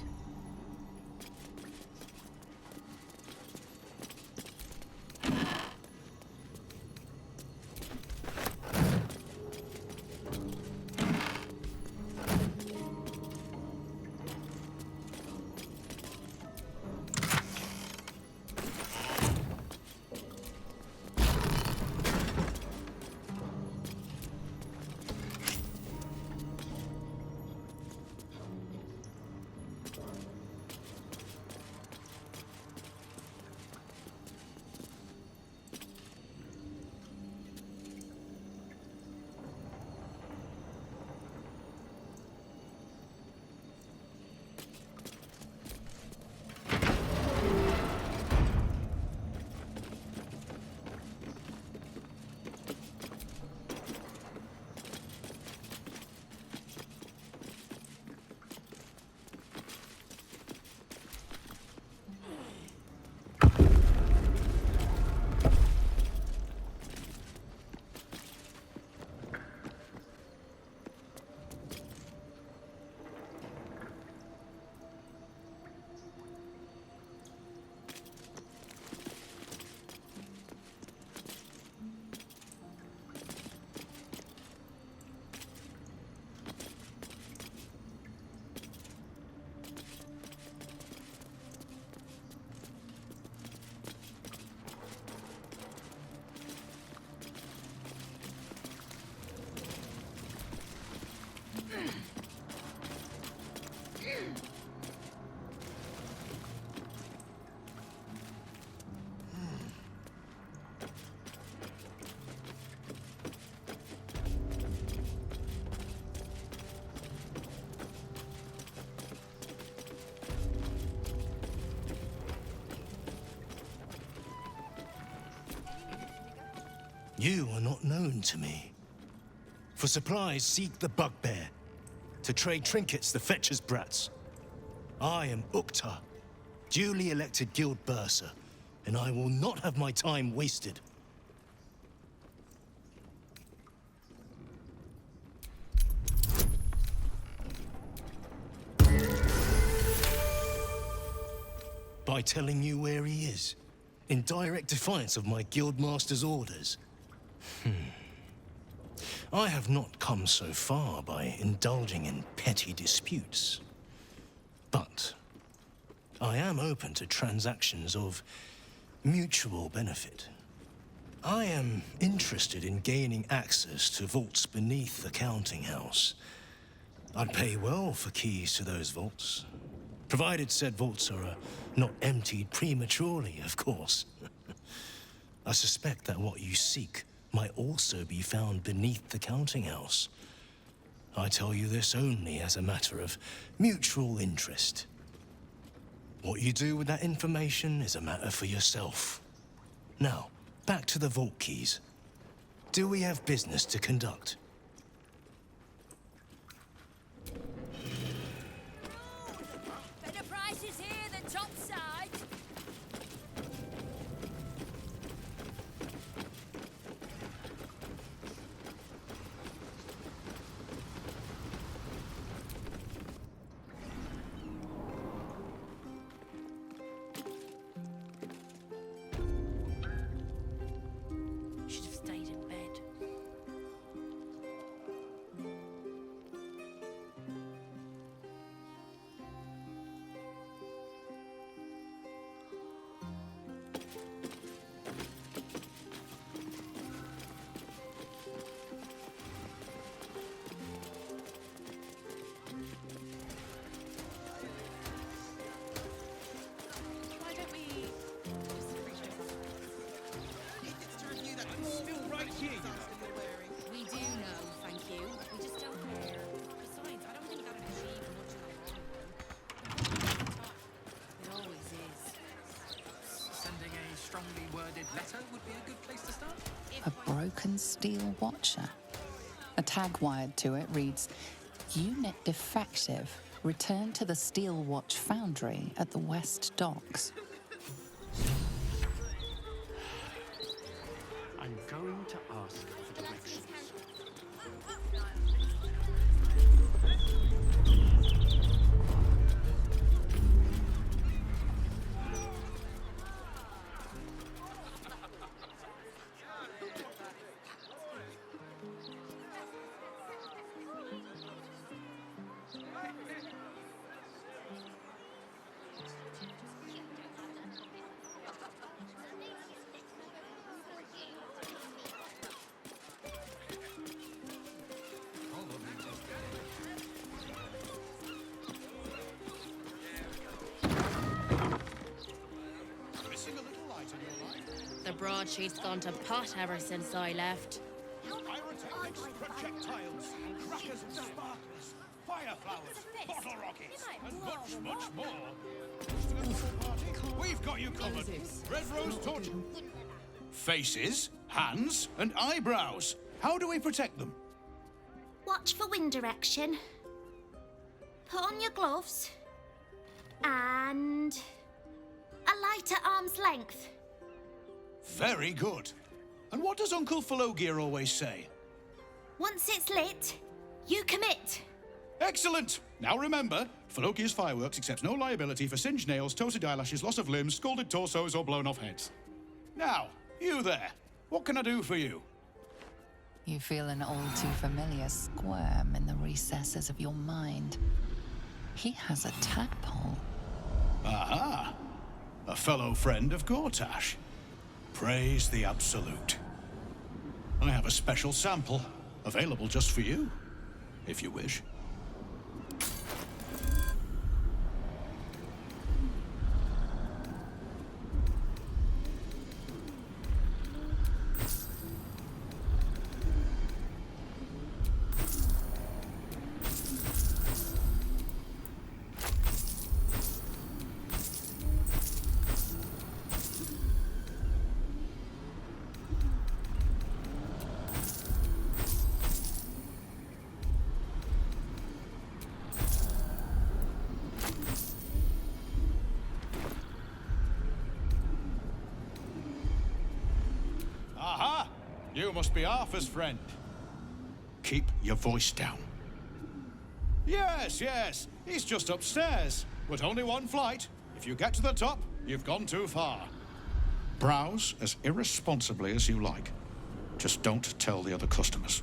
You are not known to me. For supplies, seek the bugbear. To trade trinkets, the fetcher's brats. I am Ukta, duly elected guild bursar, and I will not have my time wasted. By telling you where he is, in direct defiance of my guildmaster's orders. I have not come so far by indulging in petty disputes. But I am open to transactions of mutual benefit. I am interested in gaining access to vaults beneath the counting house. I'd pay well for keys to those vaults, provided said vaults are not emptied prematurely, of course. I suspect that what you seek might also be found beneath the counting house. I tell you this only as a matter of mutual interest. What you do with that information is a matter for yourself. Now, back to the vault keys. Do we have business to conduct? Better prices here than top side. Should have stayed in bed. Why don't we just appreciate it's to review that still right here you're wearing? We do know, thank you. We just don't care. Besides, I don't think that would achieve much in the long run. It always is. Sending a strongly worded letter would be a good place to start. A broken steel watcher. A tag wired to it reads, Unit defective. Return to the Steel Watch Foundry at the West Docks. I'm going to ask for directions. The broadsheet's gone to pot ever since I left. Pyrotechnics, projectiles, crackers and sparklers, fire flowers, bottle rockets, and much more. We've got you covered. Red Rose torch. Faces, hands, and eyebrows. How do we protect them? Watch for wind direction. Put on your gloves. And a light at arm's length. Very good. And what does Uncle Falogir always say? Once it's lit, you commit. Excellent! Now remember, Falogir's Fireworks accepts no liability for singed nails, toasted eyelashes, loss of limbs, scalded torsos, or blown off heads. Now, you there. What can I do for you? You feel an all too familiar squirm in the recesses of your mind. He has a tadpole. Aha! A fellow friend of Gortash. Praise the Absolute. I have a special sample, available just for you, if you wish. Aha! You must be Arthur's friend. Keep your voice down. Yes, yes, he's just upstairs, but only one flight. If you get to the top, you've gone too far. Browse as irresponsibly as you like. Just don't tell the other customers.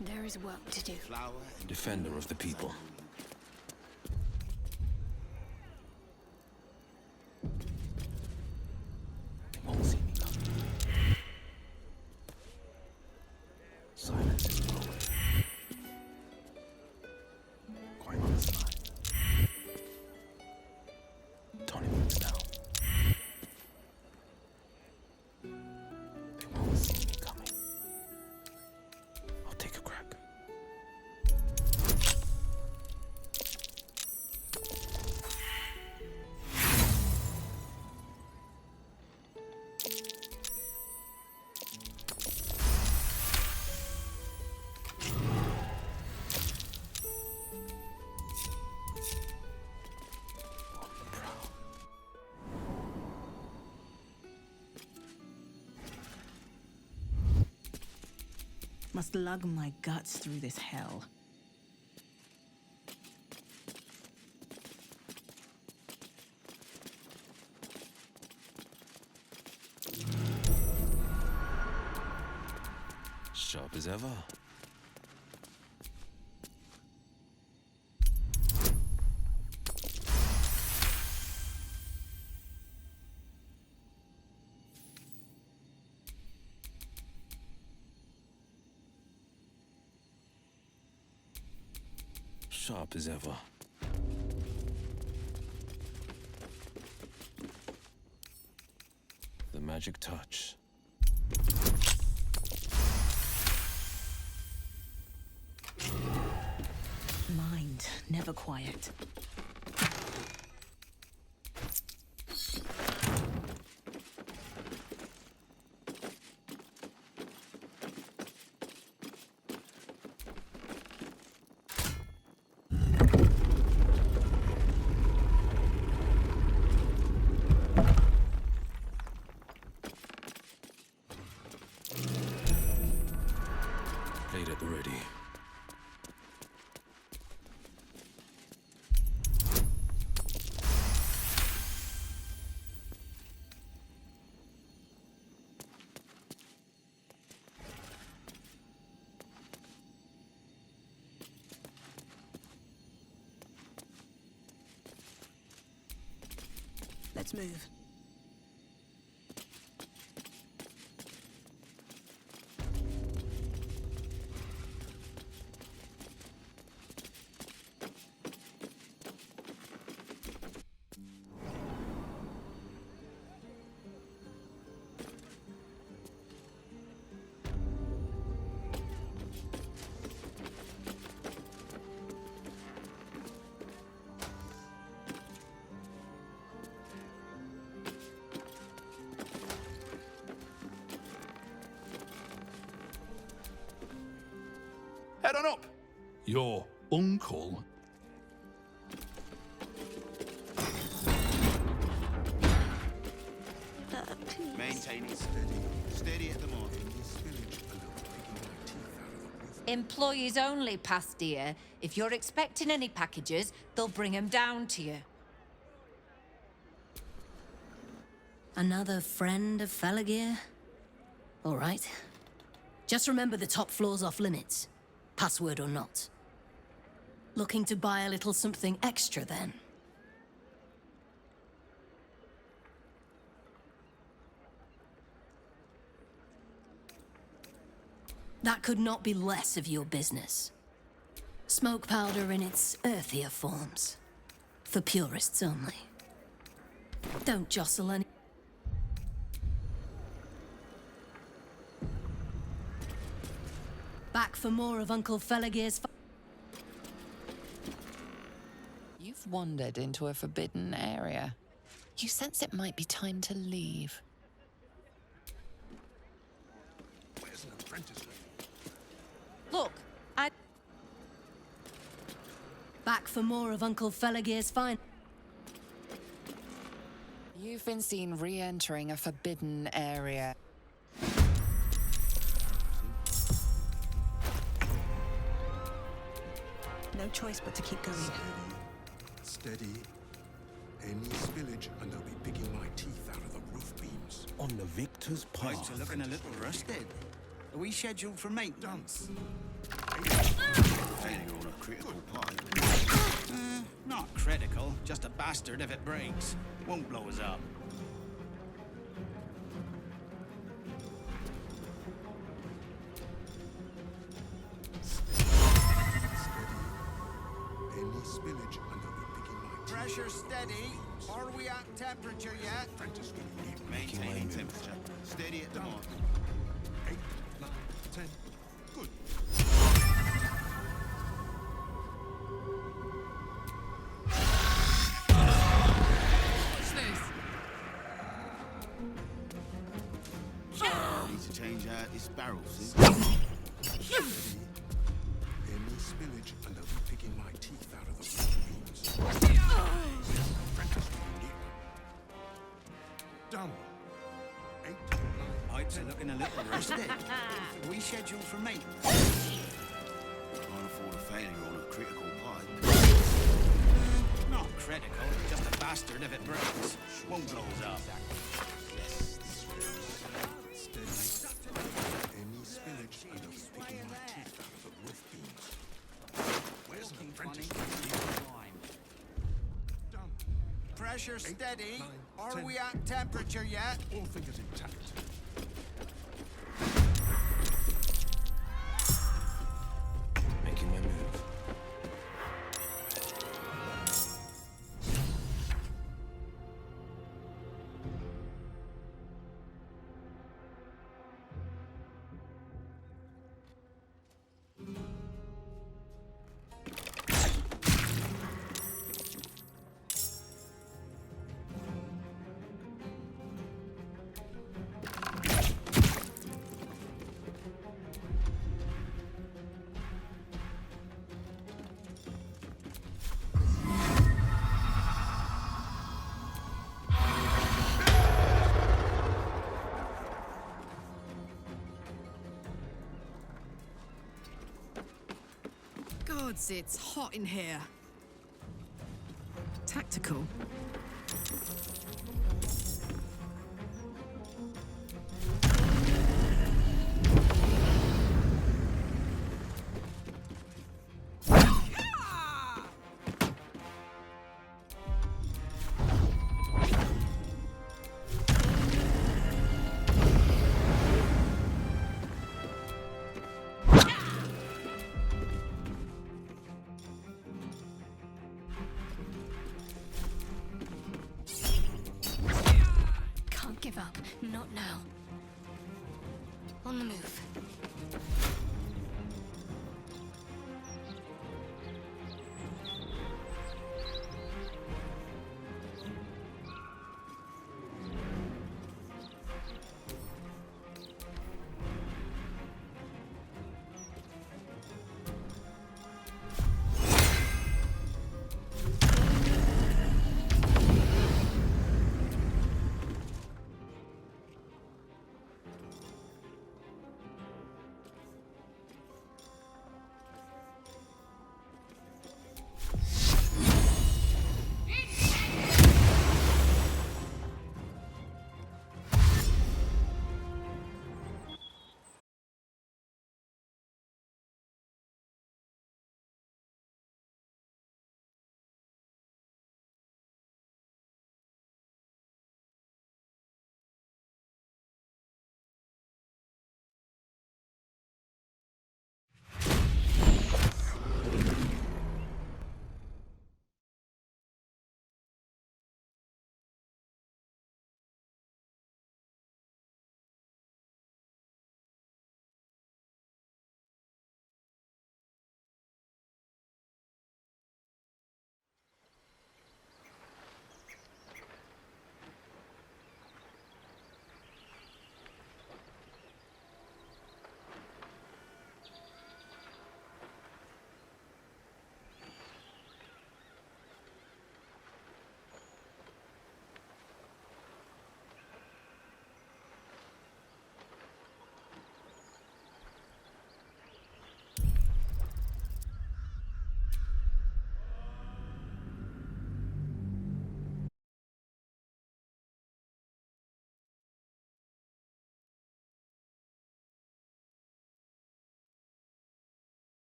There is work to do. Defender of the people. Must lug my guts through this hell. Sharp as ever. Sharp as ever. The magic touch. Mind, never quiet. Blade at the ready. Let's move. Head on up. Your uncle? Maintaining steady. Steady at the mark. Employees only, Pastia. If you're expecting any packages, they'll bring them down to you. Another friend of Felagir? All right. Just remember the top floor's off limits. Password or not. Looking to buy a little something extra, then? That could not be less of your business. Smoke powder in its earthier forms. For purists only. Don't jostle any... Back for more of Uncle Felagir's... You've wandered into a forbidden area. You sense it might be time to leave. Where's an apprentice? Look, Back for more of Uncle Felagir's fine... You've been seen re-entering a forbidden area. No choice but to keep going. Steady. Any spillage, and they'll be picking my teeth out of the roof beams. On the victor's path. Pipes are looking a little rusted. Are we scheduled for maintenance? Failing on a critical pipe. Not critical, just a bastard if it breaks. Won't blow us up. Any spillage, and they'll be picking my teeth. Pressure steady. Are we at temperature yet? Apprentice will leave. Maintaining temperature. Steady at the mark. 8, 9, 10. Good. What's this? Need to change out this barrel, see? Any spillage, and they'll be picking my teeth out of the roof beams. Apprentice will leave. Done. 8, 9, pipes are looking a little rusted. We scheduled for maintenance. Can't afford a failure on a critical pipe. Not critical, just a bastard if it breaks. Won't blow us up. Any spillage, and I'll be picking my teeth out of the roof beams. Where's an apprentice? Pressure steady. 9, Are 10. we at temperature yet? All fingers intact. Making my move. Gods, it's hot in here. Tactical.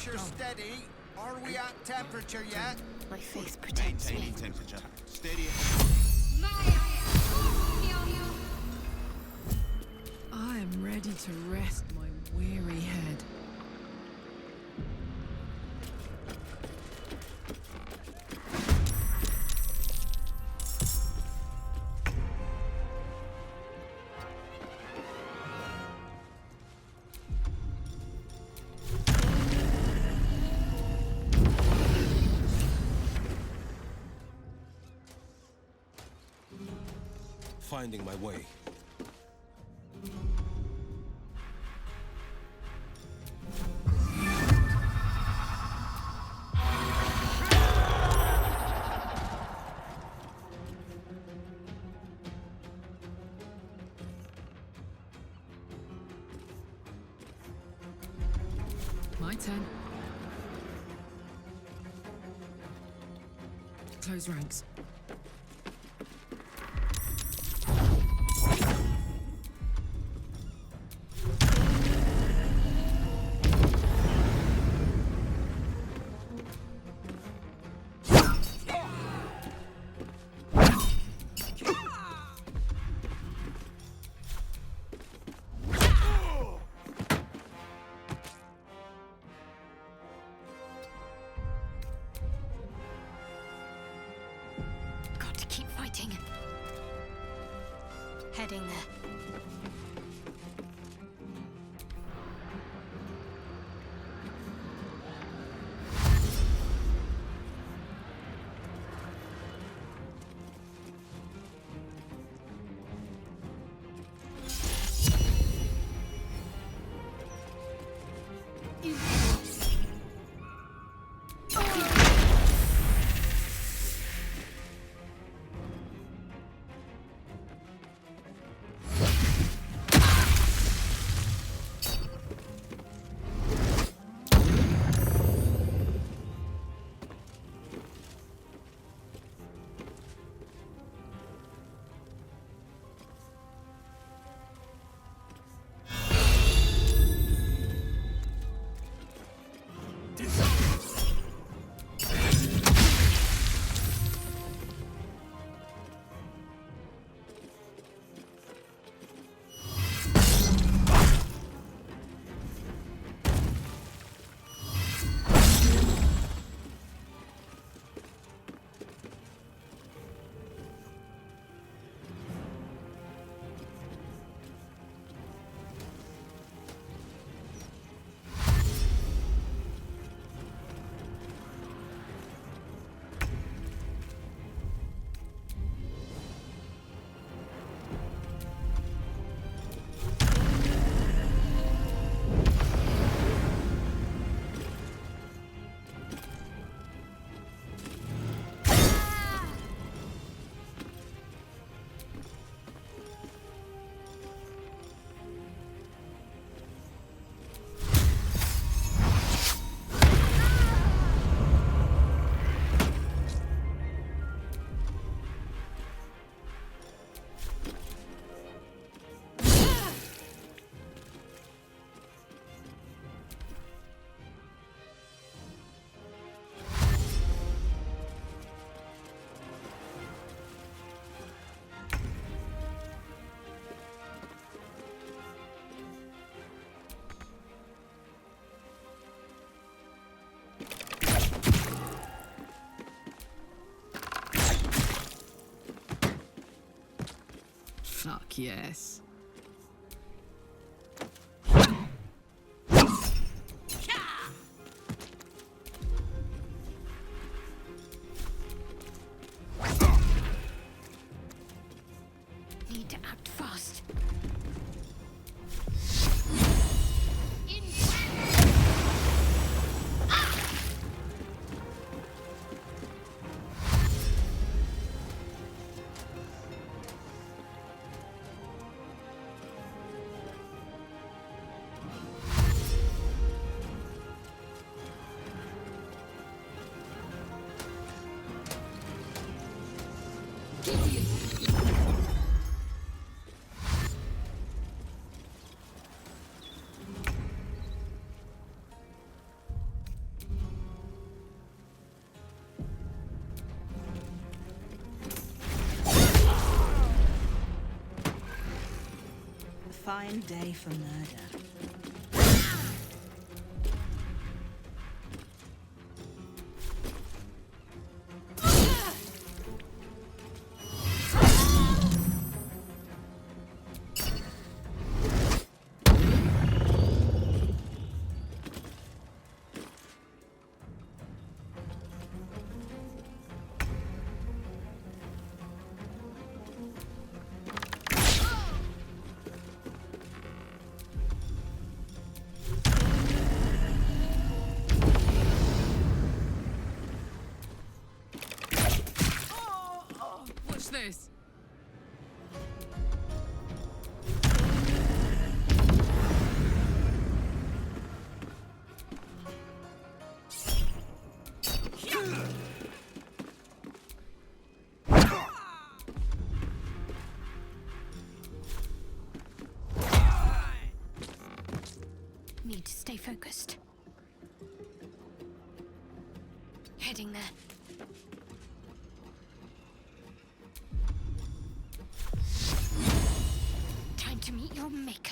Pressure steady. Are we at temperature yet? My faith protects me. Maintaining temperature. Steady. I am ready to rest my weary head. Finding my way. My turn. Close ranks. Got to keep fighting. Heading there. Fuck yes. Need to act fast. fine day for murder. What's this? Need to stay focused. Heading there. Time to meet your maker.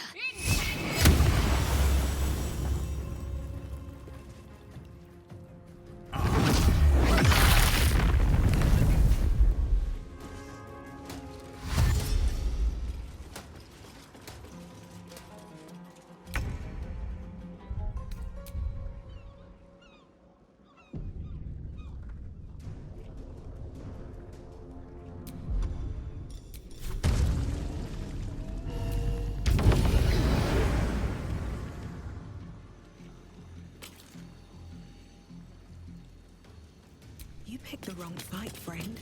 You picked the wrong fight, friend.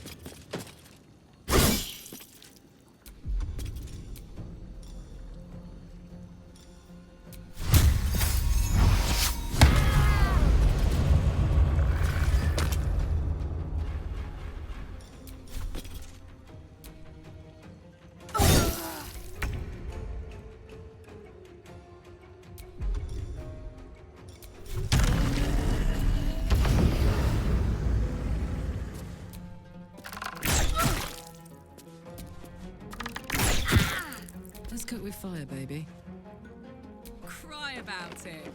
Let's cook with fire, baby. Cry about it.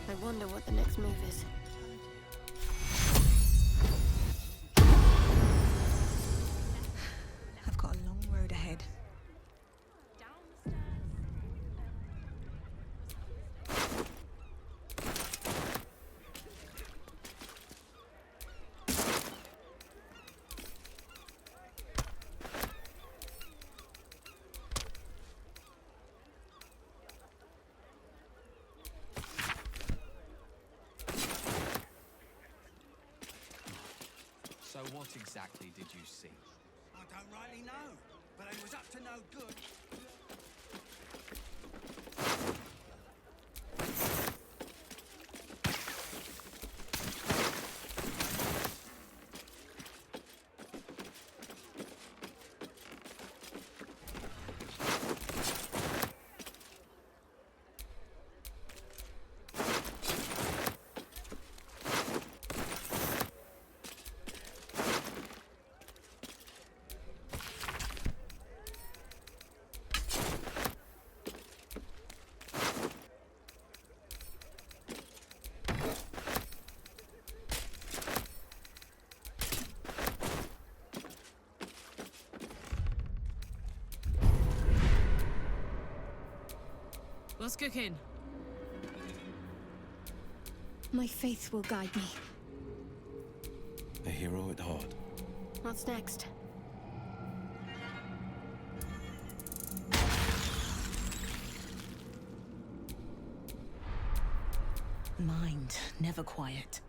I wonder what the next move is. I've got a long road ahead. So what exactly did you see? I don't rightly know, but I was up to no good. What's cooking? My faith will guide me. A hero at heart. What's next? Mind never quiet.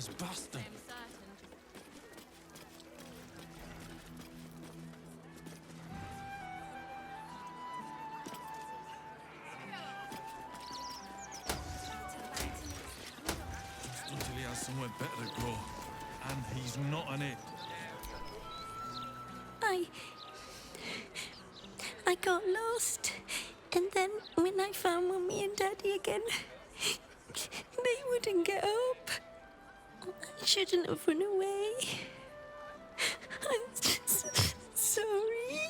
This bastard! Just until he has somewhere better to go. And he's not on it. I got lost. And then when I found Mummy and Daddy again, they wouldn't get up. I shouldn't have run away. I'm sorry.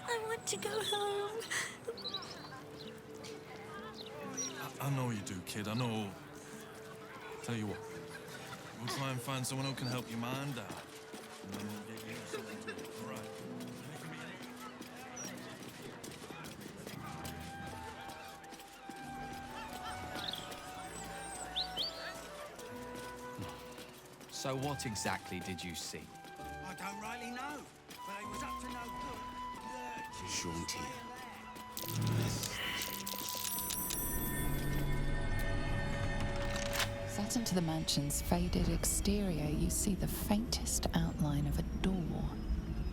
I want to go home. I know you do, kid. I know. Tell you what. We'll try and find someone who can help your mind out. And then we'll get you something to do. All right. So what exactly did you see? I don't rightly know, but I was up to no good. Set into the mansion's faded exterior, you see the faintest outline of a door.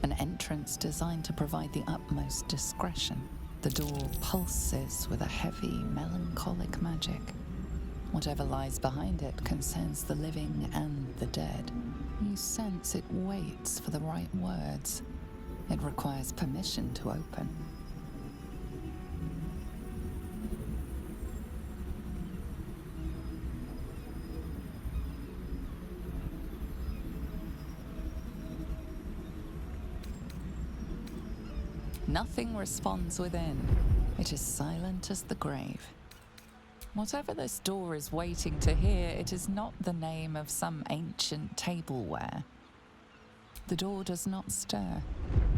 An entrance designed to provide the utmost discretion. The door pulses with a heavy, melancholic magic. Whatever lies behind it concerns the living and the dead. You sense it waits for the right words. It requires permission to open. Nothing responds within. It is silent as the grave. Whatever this door is waiting to hear, it is not the name of some ancient tableware. The door does not stir.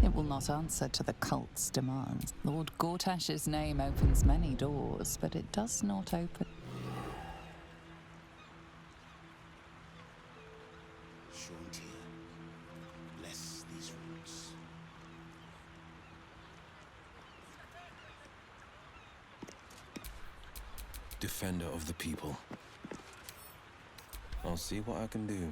It will not answer to the cult's demands. Lord Gortash's name opens many doors, but it does not open. Shauntir, bless these roots. Defender of the people. I'll see what I can do.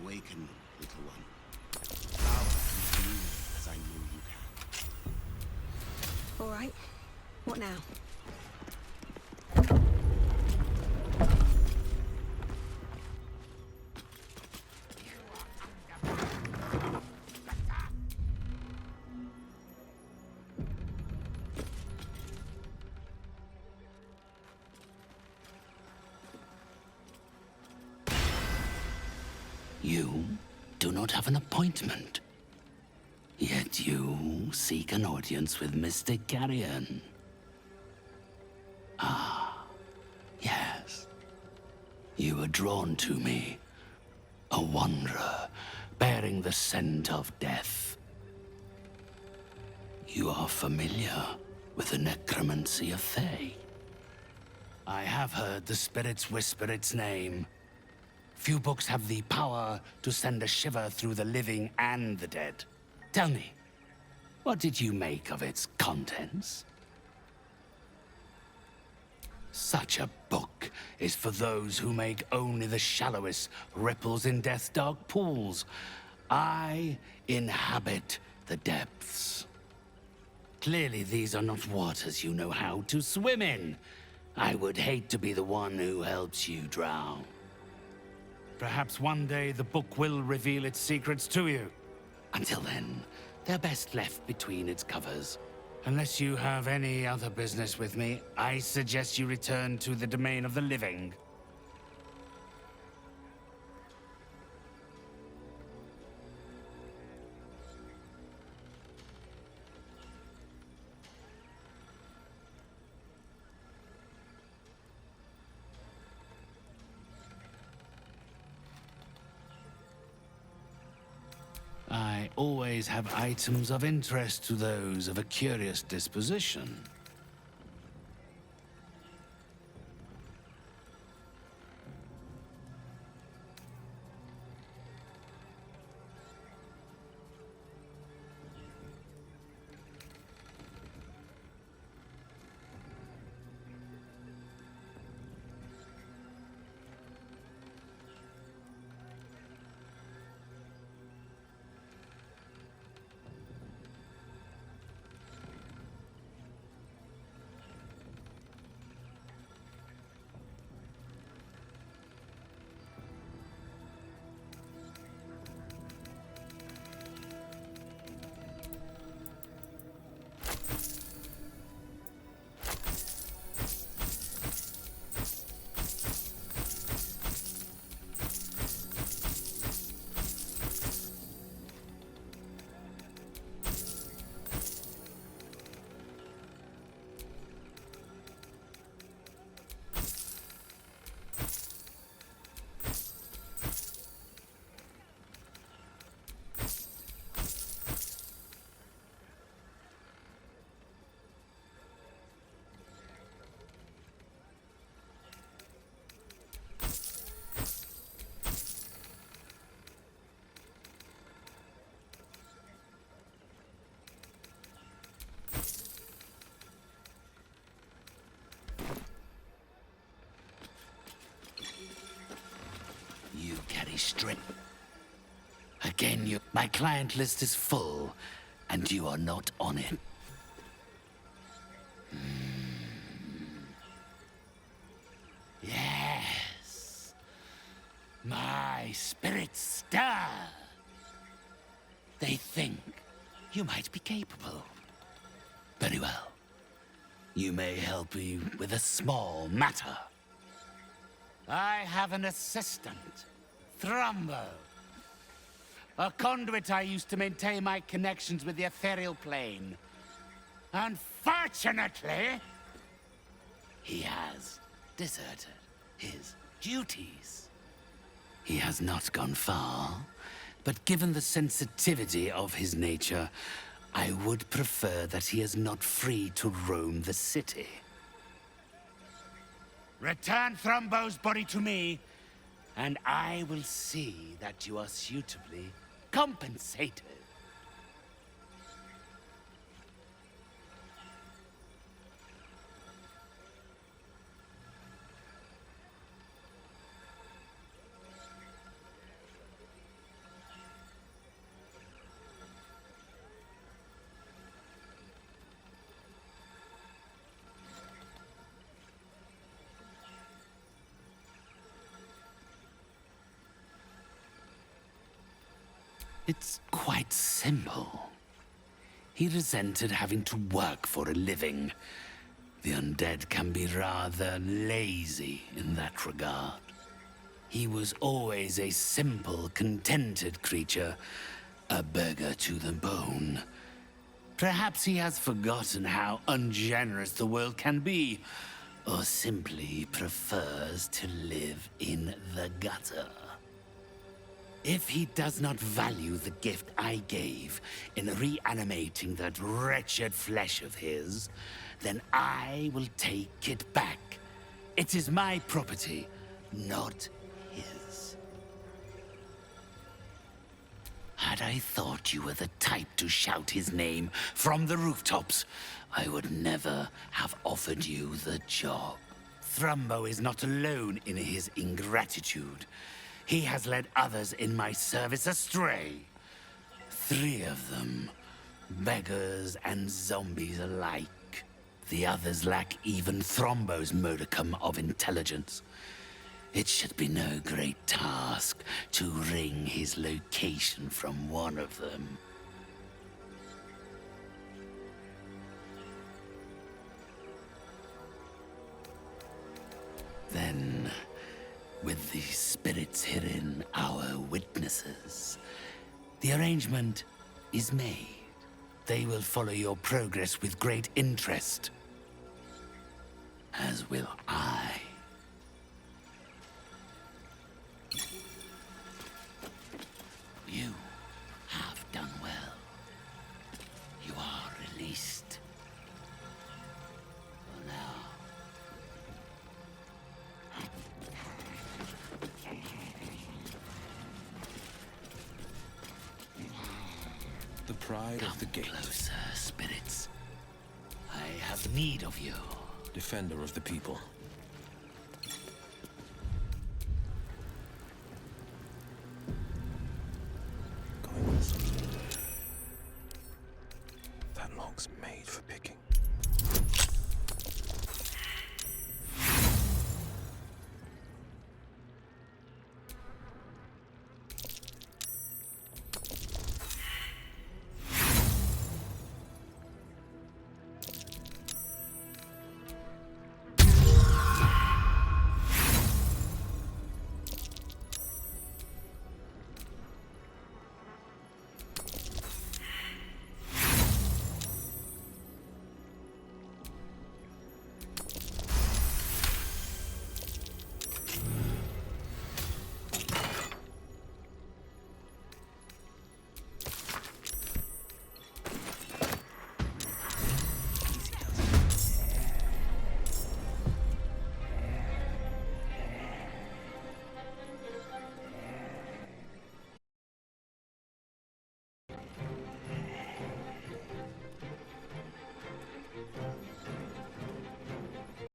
Awaken, little one. Bow to me as I knew you can. All right. What now? You do not have an appointment. Yet you seek an audience with Mr. Carrion. Ah, yes. You were drawn to me. A wanderer, bearing the scent of death. You are familiar with the necromancy of Fae. I have heard the spirits whisper its name. Few books have the power to send a shiver through the living and the dead. Tell me, what did you make of its contents? Such a book is for those who make only the shallowest ripples in death's dark pools. I inhabit the depths. Clearly these are not waters you know how to swim in. I would hate to be the one who helps you drown. Perhaps one day the book will reveal its secrets to you. Until then, they're best left between its covers. Unless you have any other business with me, I suggest you return to the domain of the living. I always have items of interest to those of a curious disposition. strip. Again, my client list is full, and you are not on it. Yes. My spirits stir. They think you might be capable. Very well. You may help me with a small matter. I have an assistant, Thrumbo. A conduit I used to maintain my connections with the ethereal plane. Unfortunately, he has deserted his duties. He has not gone far, but given the sensitivity of his nature, I would prefer that he is not free to roam the city. Return Thrumbo's body to me, and I will see that you are suitably compensated. It's quite simple. He resented having to work for a living. The undead can be rather lazy in that regard. He was always a simple, contented creature, a beggar to the bone. Perhaps he has forgotten how ungenerous the world can be, or simply prefers to live in the gutter. If he does not value the gift I gave in reanimating that wretched flesh of his, then I will take it back. It is my property, not his. Had I thought you were the type to shout his name from the rooftops, I would never have offered you the job. Thrumbo is not alone in his ingratitude. He has led others in my service astray. 3 of them, beggars and zombies alike. The others lack even Thrumbo's modicum of intelligence. It should be no great task to wring his location from one of them. Then, with the spirits herein our witnesses, the arrangement is made. They will follow your progress with great interest, as will I. You have done well. You are released. For now. The pride of the gate. Closer, spirits. I have need of you. Defender of the people. Going with something. That log's made for picking.